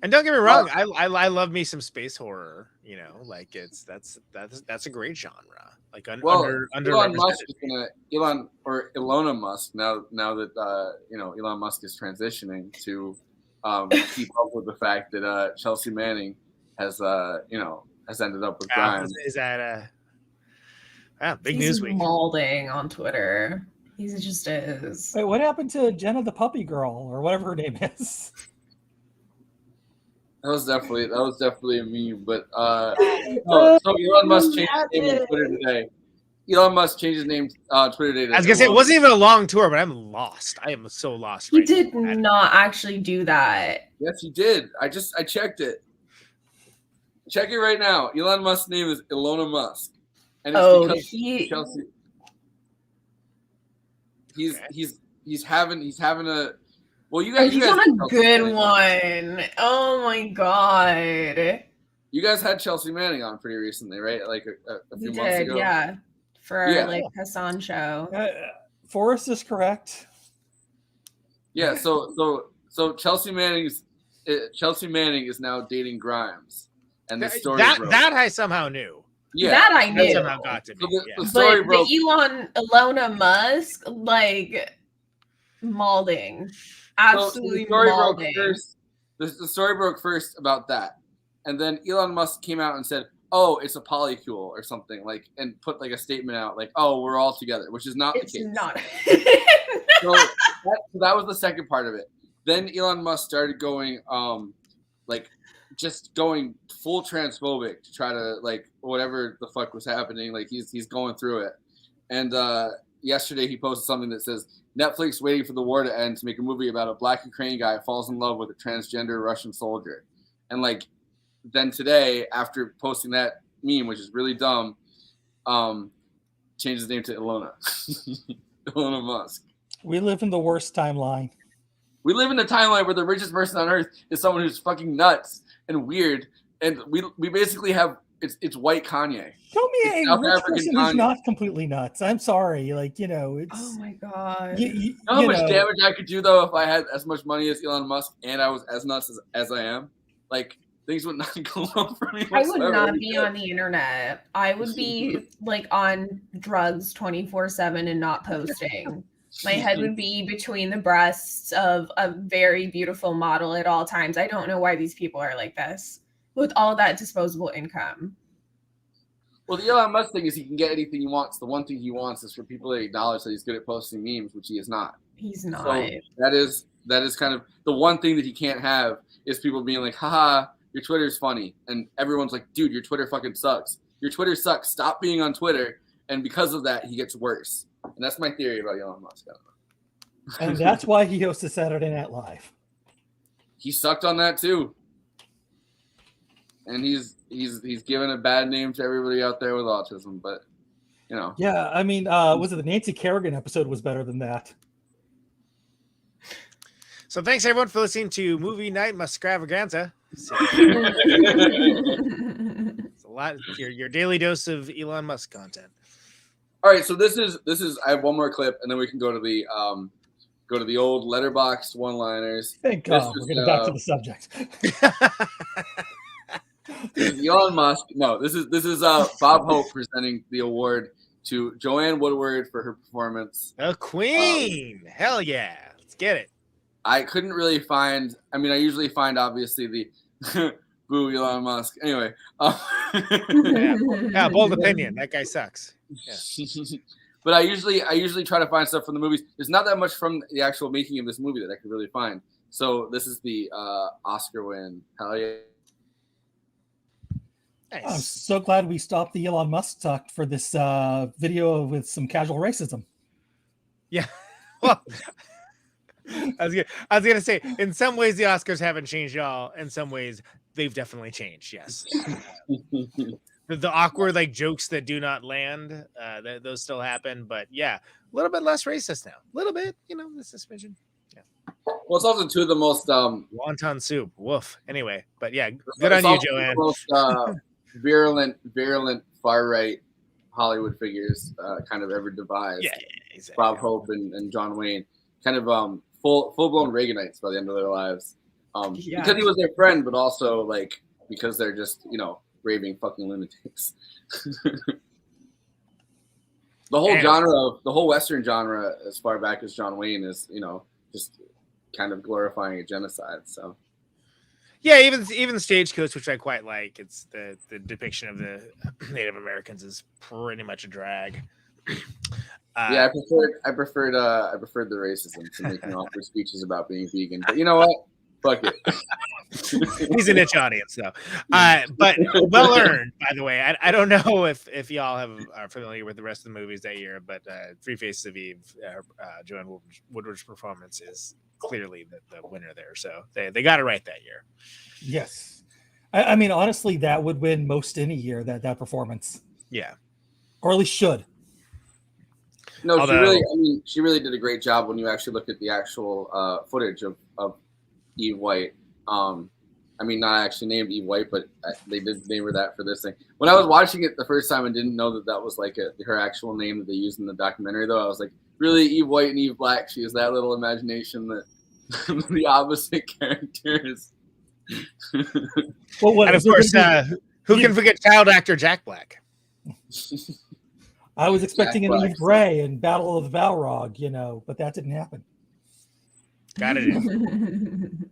And don't get me wrong, I love me some space horror. You know, like that's a great genre. Like under Elon Musk is gonna Ilona Musk now that Elon Musk is transitioning to keep up with the fact that Chelsea Manning has ended up with Grimes. Is that big He's news week? Malding on Twitter. He just is. Wait, what happened to Jenna the puppy girl or whatever her name is? That was definitely a meme, but so Elon Musk changed his name on Twitter today. Elon Musk changed his name on Twitter today. I was gonna say it wasn't even a long tour, but I'm lost. I am so lost. He did not actually do that. Yes, he did. I checked it. Check it right now. Elon Musk's name is Ilona Musk, and it's because Chelsea. He's having a. Well, you guys on a good one. Oh my god. You guys had Chelsea Manning on pretty recently, right? Like a few months ago. Yeah. For our like Hassan show. Forrest is correct. Yeah. So Chelsea Manning is now dating Grimes, and the story that I somehow knew. Yeah, that I knew. That somehow got to me. So the story broke. The Ilona Musk like malding. Absolutely malding. The story broke first about that, and then Elon Musk came out and said, "Oh, it's a polycule or something," like, and put like a statement out like, "Oh, we're all together," which is not the case. Not. So that was the second part of it. Then Elon Musk started going, like, just going full transphobic to try to like whatever the fuck was happening. Like he's going through it, and yesterday he posted something that says Netflix waiting for the war to end to make a movie about a black Ukrainian guy falls in love with a transgender Russian soldier. And like then today, after posting that meme, which is really dumb, changed his name to Ilona. Ilona Musk. We live in the worst timeline. We live in the timeline where the richest person on earth is someone who's fucking nuts and weird. And we basically have it's white Kanye. Show me a rich person who's not completely nuts. I'm sorry. Like, it's. Oh my god. You know how much damage I could do though if I had as much money as Elon Musk and I was as nuts as I am? Like things would not go well for me. I would whatsoever. not be on the internet. I would be like on drugs 24/7 and not posting. My head would be between the breasts of a very beautiful model at all times. I don't know why these people are like this with all that disposable income. Well, the Elon Musk thing is he can get anything he wants. The one thing he wants is for people to acknowledge that he's good at posting memes, which he is not. He's not. So that is kind of the one thing that he can't have is people being like, haha, your Twitter's funny. And everyone's like, dude, your Twitter fucking sucks. Your Twitter sucks. Stop being on Twitter. And because of that, he gets worse. And that's my theory about Elon Musk. I don't know. And that's why he hosted Saturday Night Live. He sucked on that too. And he's given a bad name to everybody out there with autism, but you know. Yeah, I mean, was it the Nancy Kerrigan episode was better than that? So thanks everyone for listening to Movie Night Muscravaganza. It's a lot. Your daily dose of Elon Musk content. All right, so this is. I have one more clip, and then we can go to the old Letterboxd one-liners. Thank God we're getting back to the subject. This is Elon Musk. No, this is Bob Hope presenting the award to Joanne Woodward for her performance. A queen. Hell yeah. Let's get it. I couldn't really find. I mean, I usually find obviously the boo Elon Musk. Anyway. Yeah, bold opinion. That guy sucks. Yeah. But I usually try to find stuff from the movies. There's not that much from the actual making of this movie that I could really find. So this is the Oscar win. Hell yeah. Nice. I'm so glad we stopped the Elon Musk talk for this video with some casual racism. Yeah. Well, I was gonna say, in some ways the Oscars haven't changed at all. In some ways, they've definitely changed. Yes. The awkward like jokes that do not land, those still happen. But yeah, a little bit less racist now. A little bit, the suspicion. Yeah. Well, it's also two of the most wonton soup. Woof. Anyway, but yeah, good on you, Joanne. The most virulent far right Hollywood figures kind of ever devised. Yeah, exactly. Bob Hope and John Wayne, kind of full blown Reaganites by the end of their lives. Because he was their friend, but also like because they're just raving fucking lunatics. The whole Western genre, as far back as John Wayne, is just kind of glorifying a genocide. So. Yeah, even Stagecoach, which I quite like. It's the depiction of the Native Americans is pretty much a drag. Yeah, I preferred the racism to making awkward speeches about being vegan. But you know what? Fuck it. He's a niche audience, though. But well earned, by the way. I don't know if y'all are familiar with the rest of the movies that year, but Three Faces of Eve, Joanne Woodward's performance is clearly the winner there. So they got it right that year. Yes. I mean, honestly, that would win most any year, that performance. Yeah. Or at least should. No, she really did a great job when you actually look at the actual footage of Eve White. I mean, not actually named Eve White, but they did name her that for this thing. When I was watching it the first time and didn't know that was like her actual name that they used in the documentary, though, I was like, really, Eve White and Eve Black? She has that little imagination that the opposite characters. Well, and of course, who can forget child actor Jack Black? I was expecting an Eve Gray in Battle of the Balrog, but that didn't happen. Got it.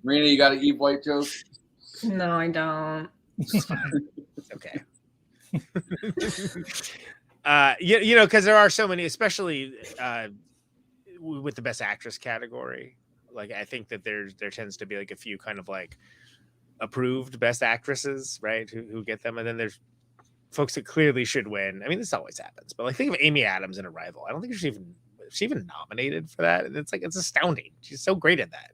Marina, you got an Eve White joke? No, I don't. Okay. Because there are so many, especially with the Best Actress category. Like, I think that there tends to be like a few kind of like approved Best Actresses, right? Who get them, and then there's folks that clearly should win. I mean, this always happens, but like think of Amy Adams in Arrival. I don't think she's even nominated for that. It's astounding. She's so great at that.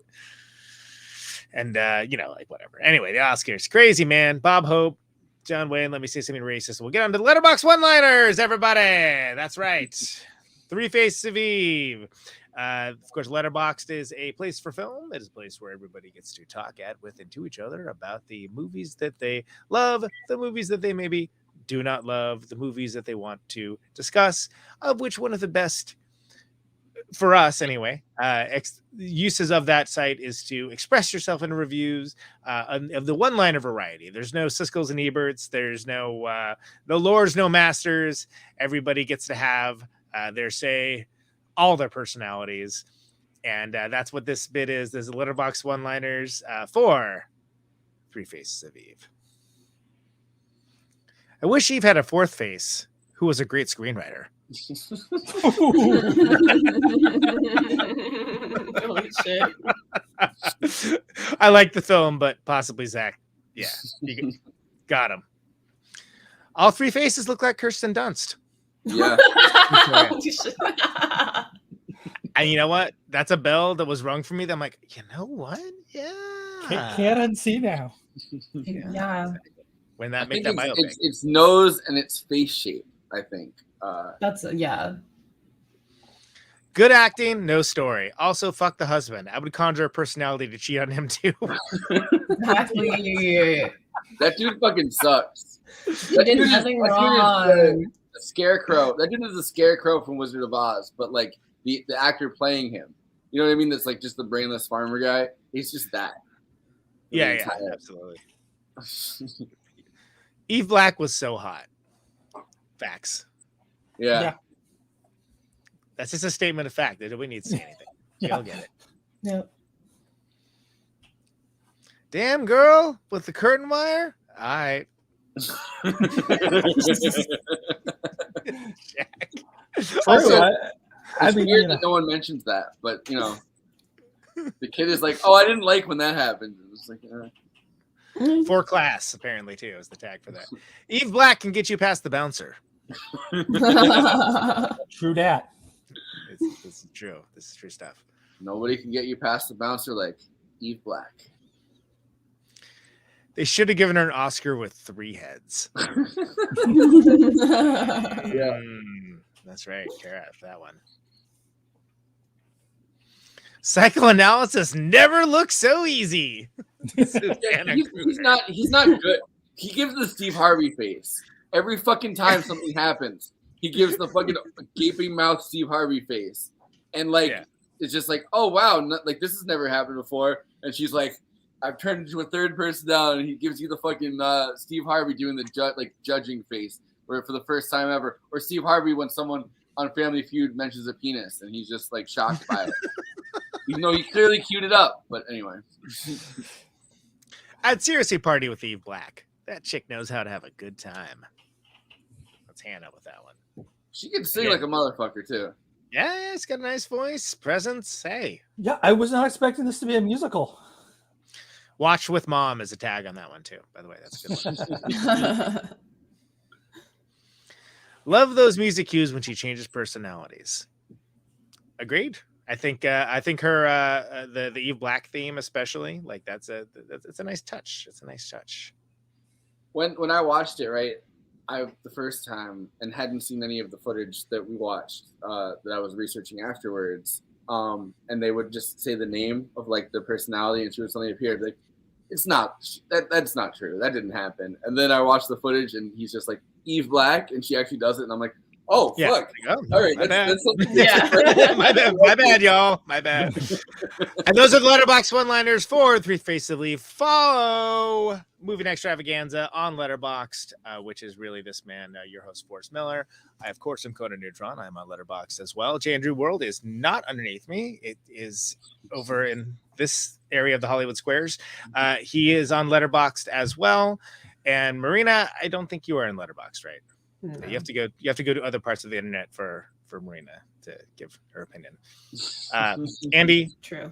And like whatever. Anyway, the Oscars, crazy man. Bob Hope, John Wayne. Let me say something racist. We'll get on to the Letterboxd one-liners, everybody. That's right. Three Faces of Eve. Of course, Letterboxd is a place for film. It is a place where everybody gets to talk with and to each other about the movies that they love, the movies that they maybe do not love, the movies that they want to discuss, of which one of the best for us anyway, uses of that site is to express yourself in reviews of the one-liner variety. There's no Siskel's and Eberts. There's no lords, no masters. Everybody gets to have their say, all their personalities. And that's what this bit is. There's letterbox one-liners for Three Faces of Eve. I wish Eve had a fourth face who was a great screenwriter. Holy shit. I like the film, but possibly Zach. Yeah, you got him. All three faces look like Kirsten Dunst. Yeah. And you know what? That's a bell that was rung for me. That I'm like, you know what? Yeah. Can't unsee now. Yeah. When that make that biopic. It's nose and it's face shape, I think. That's yeah. Good acting, no story. Also, fuck the husband. I would conjure a personality to cheat on him too. Exactly. That dude fucking sucks. He did nothing wrong. A scarecrow. That dude is the scarecrow from Wizard of Oz, but like the actor playing him. You know what I mean? That's like just the brainless farmer guy. He's just that. Yeah, absolutely. Eve Black was so hot. Facts. Yeah. That's just a statement of fact. We need to say anything. You'll get it. Yeah. Damn girl with the curtain wire. All right. Also, I it's mean, weird that no one mentions that, but you know, the kid is like, "Oh, I didn't like when that happened." It was like, For class, apparently too, is the tag for that. Eve Black can get you past the bouncer. True that. This is true. This is true stuff. Nobody can get you past the bouncer like Eve Black. They should have given her an Oscar with 3 heads. Yeah. That's right. Care out for that one. Psychoanalysis never looks so easy. He's not good. He gives the Steve Harvey face. Every fucking time something happens, he gives the fucking gaping mouth Steve Harvey face. And it's just like, oh wow, like this has never happened before. And she's like, I've turned into a third person down, and he gives you the fucking Steve Harvey doing the judging face, where for the first time ever, or Steve Harvey when someone on Family Feud mentions a penis, and he's just like shocked by it, even though he clearly queued it up. But anyway, I'd seriously party with Eve Black. That chick knows how to have a good time. Let's hand up with that one. She can sing like a motherfucker too. Yeah, it's got a nice voice, presence. Hey, yeah, I was not expecting this to be a musical. Watch with Mom is a tag on that one too. By the way, that's a good one. Love those music cues when she changes personalities. Agreed. I think her the Eve Black theme especially, like that's a nice touch. It's a nice touch. When I watched it, right, the first time and hadn't seen any of the footage that we watched that I was researching afterwards, and they would just say the name of like the personality, and she would suddenly appear. Like, it's not that's not true. That didn't happen. And then I watched the footage, and he's just like Eve Black, and she actually does it, and I'm like, oh fuck! All right, that's something. Yeah, my bad, y'all. My bad. And those are the Letterboxd one-liners for Three Faces of Eve. Follow Movie Extravaganza on Letterboxd, which is really this man, your host Forrest Miller. I of course am Conan Neutron. I'm on Letterboxd as well. J. Andrew World is not underneath me. It is over in this area of the Hollywood Squares. He is on Letterboxd as well. And Marina, I don't think you are in Letterboxd, right? No. You have to go to other parts of the internet for Marina to give her opinion. Andy, true.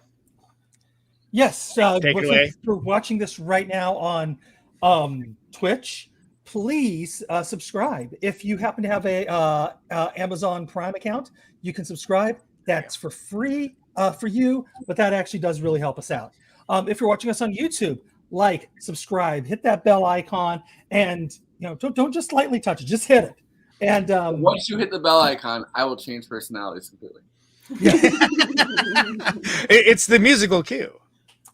Yes, take it away. For watching this right now on Twitch, please subscribe. If you happen to have a Amazon Prime account, you can subscribe. That's for free for you, but that actually does really help us out. If you're watching us on YouTube, like, subscribe, hit that bell icon, and don't just lightly touch it, just hit it. And once you hit the bell icon, I will change personalities completely. Yeah. It's the musical cue.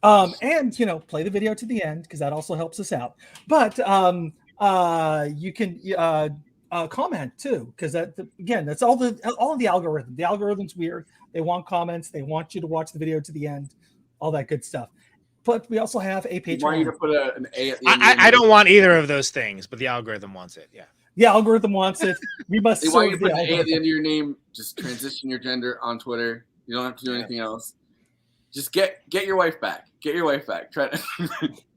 And play the video to the end because that also helps us out. But you can comment too, because that's all the algorithm. The algorithm's weird. They want comments. They want you to watch the video to the end, all that good stuff. But we also have a Patreon. Want you to put an A at the end. I don't want either of those things, but the algorithm wants it. Yeah. The algorithm wants it. We must. They want you to put an A at the end of your name. Just transition your gender on Twitter. You don't have to do anything else. Just get your wife back. Get your wife back. Try to.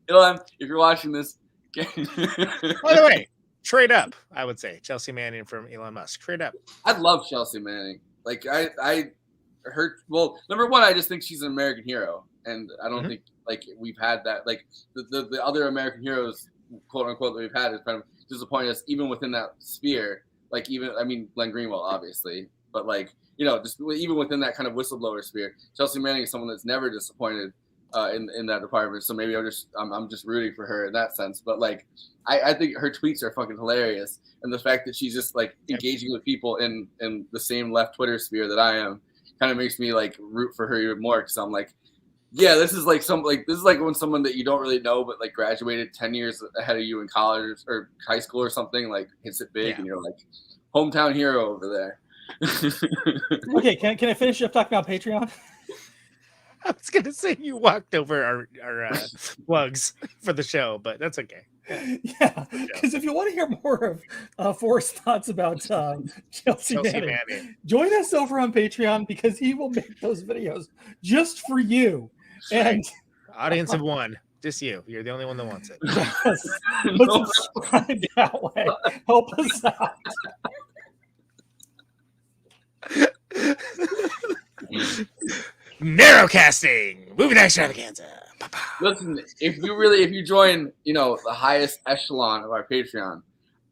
Elon, if you're watching this. By the way, trade up. I would say Chelsea Manning from Elon Musk. Trade up. I love Chelsea Manning. Like I heard. Well, number one, I just think she's an American hero, and I don't think like we've had that. Like the other American heroes, quote unquote, that we've had is kind of disappointing us, even within that sphere. Like Glenn Greenwald, obviously, but like just even within that kind of whistleblower sphere, Chelsea Manning is someone that's never disappointed in that department. So maybe I'm just rooting for her in that sense. But like I think her tweets are fucking hilarious, and the fact that she's just like engaging with people in the same left Twitter sphere that I am kind of makes me like root for her even more, because I'm like, yeah, this is like when someone that you don't really know but like graduated 10 years ahead of you in college or high school or something like hits it big, and you're like hometown hero over there. Okay, can I finish up talking about Patreon? I was gonna say you walked over our plugs for the show, but that's okay. Yeah, because if you want to hear more of Forrest's thoughts about Chelsea Manning, join us over on Patreon, because he will make those videos just for you. And audience of one, just you. You're the only one that wants it. Yes. But subscribe that way. Help us out. Narrowcasting, movie night extravaganza. Listen, if you join, the highest echelon of our Patreon,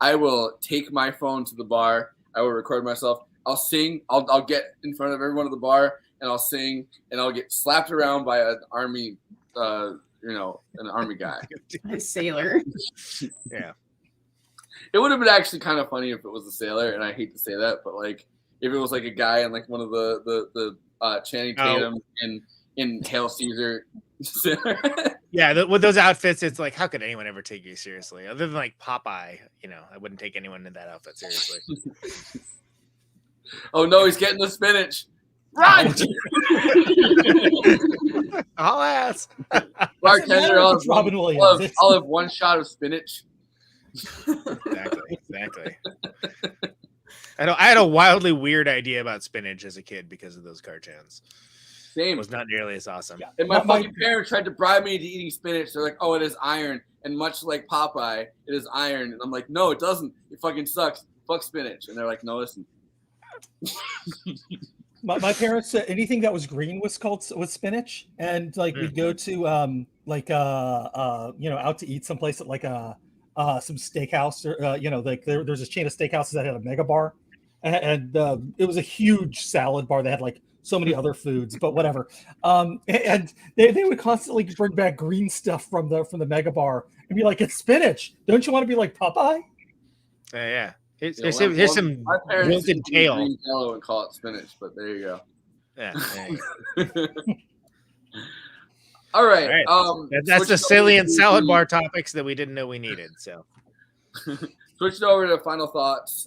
I will take my phone to the bar. I will record myself. I'll sing. I'll get in front of everyone at the bar and I'll sing, and I'll get slapped around by an army, an army guy, a sailor. Yeah. It would have been actually kind of funny if it was a sailor, and I hate to say that, but like if it was like a guy in like one of the Channing Tatum in Hail Caesar. Yeah, with those outfits, it's like, how could anyone ever take you seriously? Other than like Popeye, I wouldn't take anyone in that outfit seriously. Oh no, he's getting the spinach. Run! All ass. Bartender, I'll have one shot of spinach. Exactly. I had a wildly weird idea about spinach as a kid because of those cartoons. Same. It was not nearly as awesome. Yeah. And my fucking parents tried to bribe me into eating spinach. They're like, oh, it is iron. And much like Popeye, it is iron. And I'm like, no, it doesn't. It fucking sucks. Fuck spinach. And they're like, no, listen. My parents said anything that was green was spinach. And like we'd go to out to eat someplace at like some steakhouse, or like there's a chain of steakhouses that had a mega bar, and it was a huge salad bar that had like so many other foods, but whatever. And they would constantly bring back green stuff from the mega bar and be like, it's spinach. Don't you want to be like Popeye? Yeah. Here's some wilted tail. Green yellow and call it spinach, but there you go. Yeah. All right. That's the salient salad bar topics that we didn't know we needed. So, switched over to final thoughts.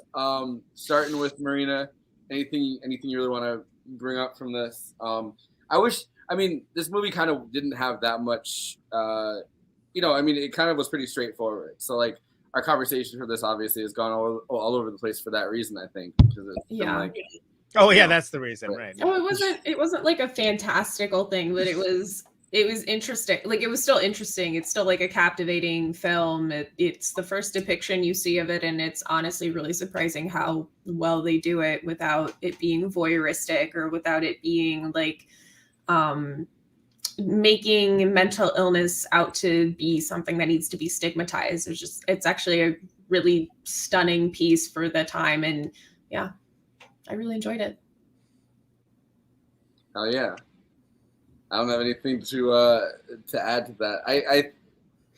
Starting with Marina, anything you really want to bring up from this? This movie kind of didn't have that much. It kind of was pretty straightforward. So, like, our conversation for this obviously has gone all over the place for that reason. I think because it's been like. Oh yeah, that's the reason, right? Oh, it wasn't like a fantastical thing, but it was interesting. Like it was still interesting. It's still like a captivating film. It's the first depiction you see of it, and it's honestly really surprising how well they do it without it being voyeuristic or without it being like making mental illness out to be something that needs to be stigmatized. It's actually a really stunning piece for the time, and yeah, I really enjoyed it. Oh yeah. I don't have anything to add to that. I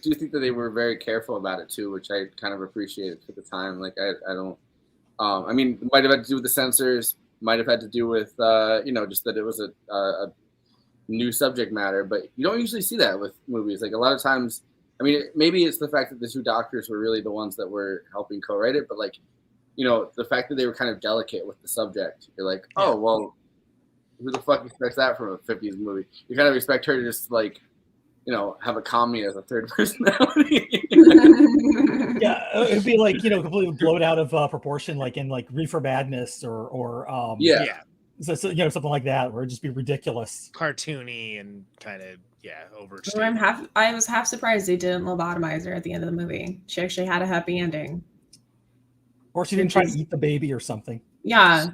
do think that they were very careful about it too, which I kind of appreciated for the time. Like I don't. It might have had to do with the censors. Might have had to do with just that it was a new subject matter. But you don't usually see that with movies. Like a lot of times, maybe it's the fact that the two doctors were really the ones that were helping co-write it. But like the fact that they were kind of delicate with the subject, you're like, oh, well, who the fuck expects that from a 50s movie? You kind of expect her to just like, have a commie as a third personality. Yeah, it'd be like, completely blown out of proportion, like in like Reefer Madness or so, something like that, where it'd just be ridiculous, cartoony and kind of overstated. I was half surprised they didn't lobotomize her at the end of the movie. She actually had a happy ending. Or she didn't try to eat the baby or something. Yeah.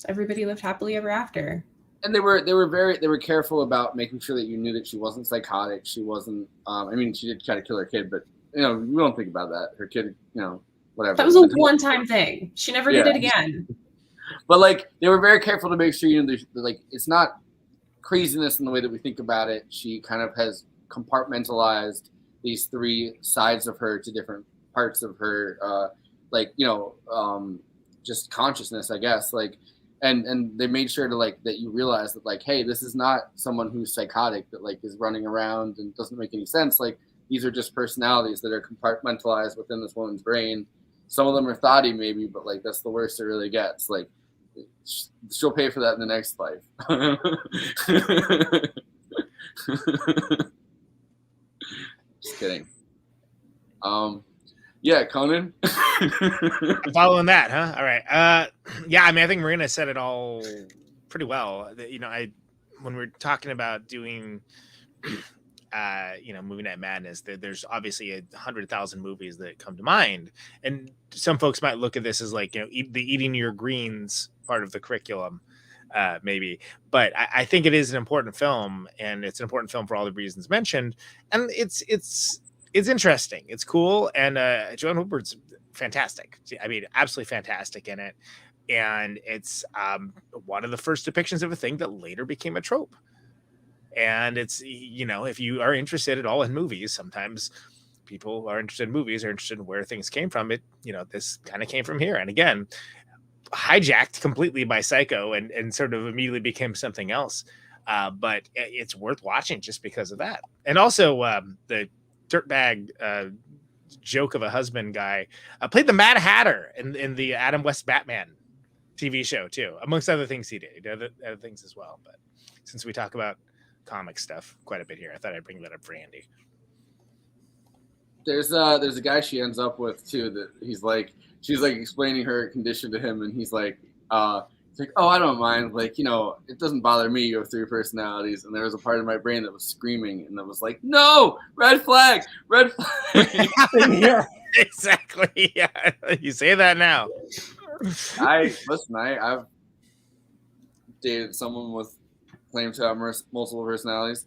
Everybody lived happily ever after. And they were careful about making sure that you knew that she wasn't psychotic. She wasn't. She did try to kill her kid, but we don't think about that. Her kid, whatever. That was a one-time thing. She never did it again. But like, they were very careful to make sure like it's not craziness in the way that we think about it. She kind of has compartmentalized these three sides of her to different parts of her, just consciousness, I guess. Like. And they made sure to like that you realize that like, hey, this is not someone who's psychotic that like is running around and doesn't make any sense. Like these are just personalities that are compartmentalized within this woman's brain. Some of them are thoughty maybe, but like that's the worst it really gets. Like she'll pay for that in the next life. Just kidding. Yeah, Conan. Following that, huh? All right. I think Marina said it all pretty well. When we're talking about doing, Movie Night Madness, there's obviously 100,000 movies that come to mind, and some folks might look at this as like, the eating your greens part of the curriculum, maybe. But I think it is an important film, and it's an important film for all the reasons mentioned, and it's interesting. It's cool. And Joan Woodward's fantastic. I mean, absolutely fantastic in it. And it's one of the first depictions of a thing that later became a trope. And it's, if you are interested at all in movies, sometimes people are interested in movies, are interested in where things came from. This kind of came from here. And again, hijacked completely by Psycho and sort of immediately became something else. But it's worth watching just because of that. And also the dirtbag joke of a husband guy played the Mad Hatter in the Adam West Batman TV show too, amongst other things he did. He did other things as well. But since we talk about comic stuff quite a bit here, I thought I'd bring that up for Andy. There's a guy she ends up with too that she's like explaining her condition to him, and he's like, it's like, oh, I don't mind. Like, it doesn't bother me. You have three personalities. And there was a part of my brain that was screaming and that was like, no, red flag, red flag. Here. Exactly. Yeah. You say that now. I've dated someone with claims to have multiple personalities.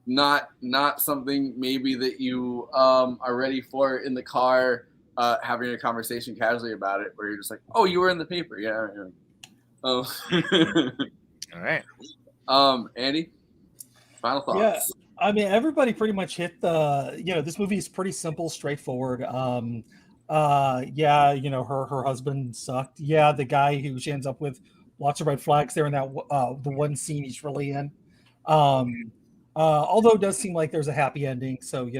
Not something maybe that you are ready for in the car, having a conversation casually about it, where you're just like, oh, you were in the paper. Yeah. Oh, all right. Andy, final thoughts. Yeah, I mean, everybody pretty much hit this movie is pretty simple, straightforward. Her husband sucked. Yeah, the guy who she ends up with, lots of red flags there in that the one scene he's really in. Although it does seem like there's a happy ending, so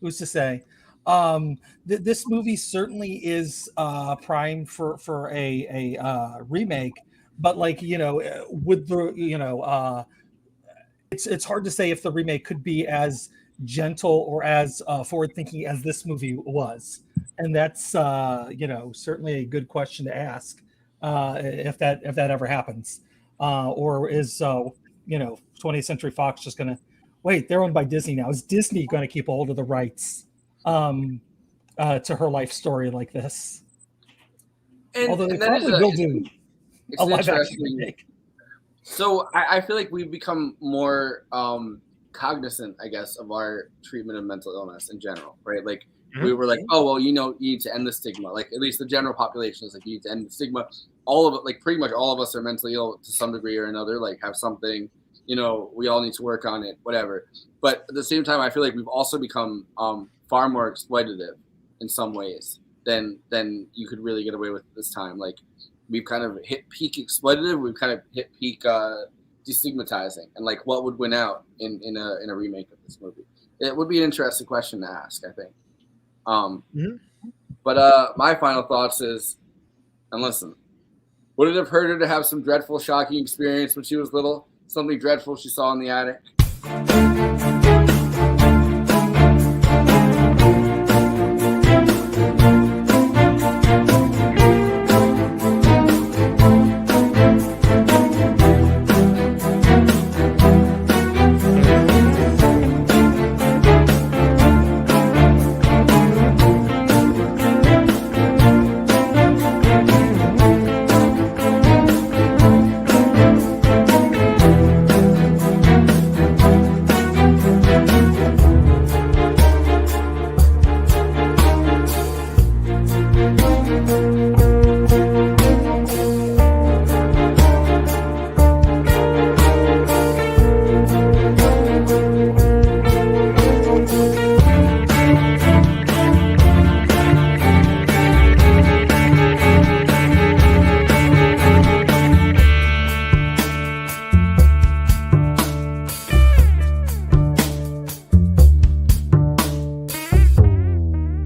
who's to say? This movie certainly is primed for a remake. But with the it's hard to say if the remake could be as gentle or as forward thinking as this movie was, and that's certainly a good question to ask if that ever happens, or is 20th Century Fox just gonna wait? They're owned by Disney now. Is Disney going to keep hold of the rights to her life story like this? Although they probably will do. It's interesting. So I feel like we've become more cognizant, I guess, of our treatment of mental illness in general, right? Like we were like, oh, well, you need to end the stigma. Like at least the general population is like, you need to end the stigma. All of it, like pretty much all of us are mentally ill to some degree or another, like have something, we all need to work on it, whatever. But at the same time, I feel like we've also become far more exploitative in some ways than you could really get away with this time. Like, we've kind of hit peak exploitative. We've kind of hit peak destigmatizing, and like what would win out in a remake of this movie? It would be an interesting question to ask, I think. But my final thoughts is, and listen, would it have hurt her to have some dreadful, shocking experience when she was little? Something dreadful she saw in the attic?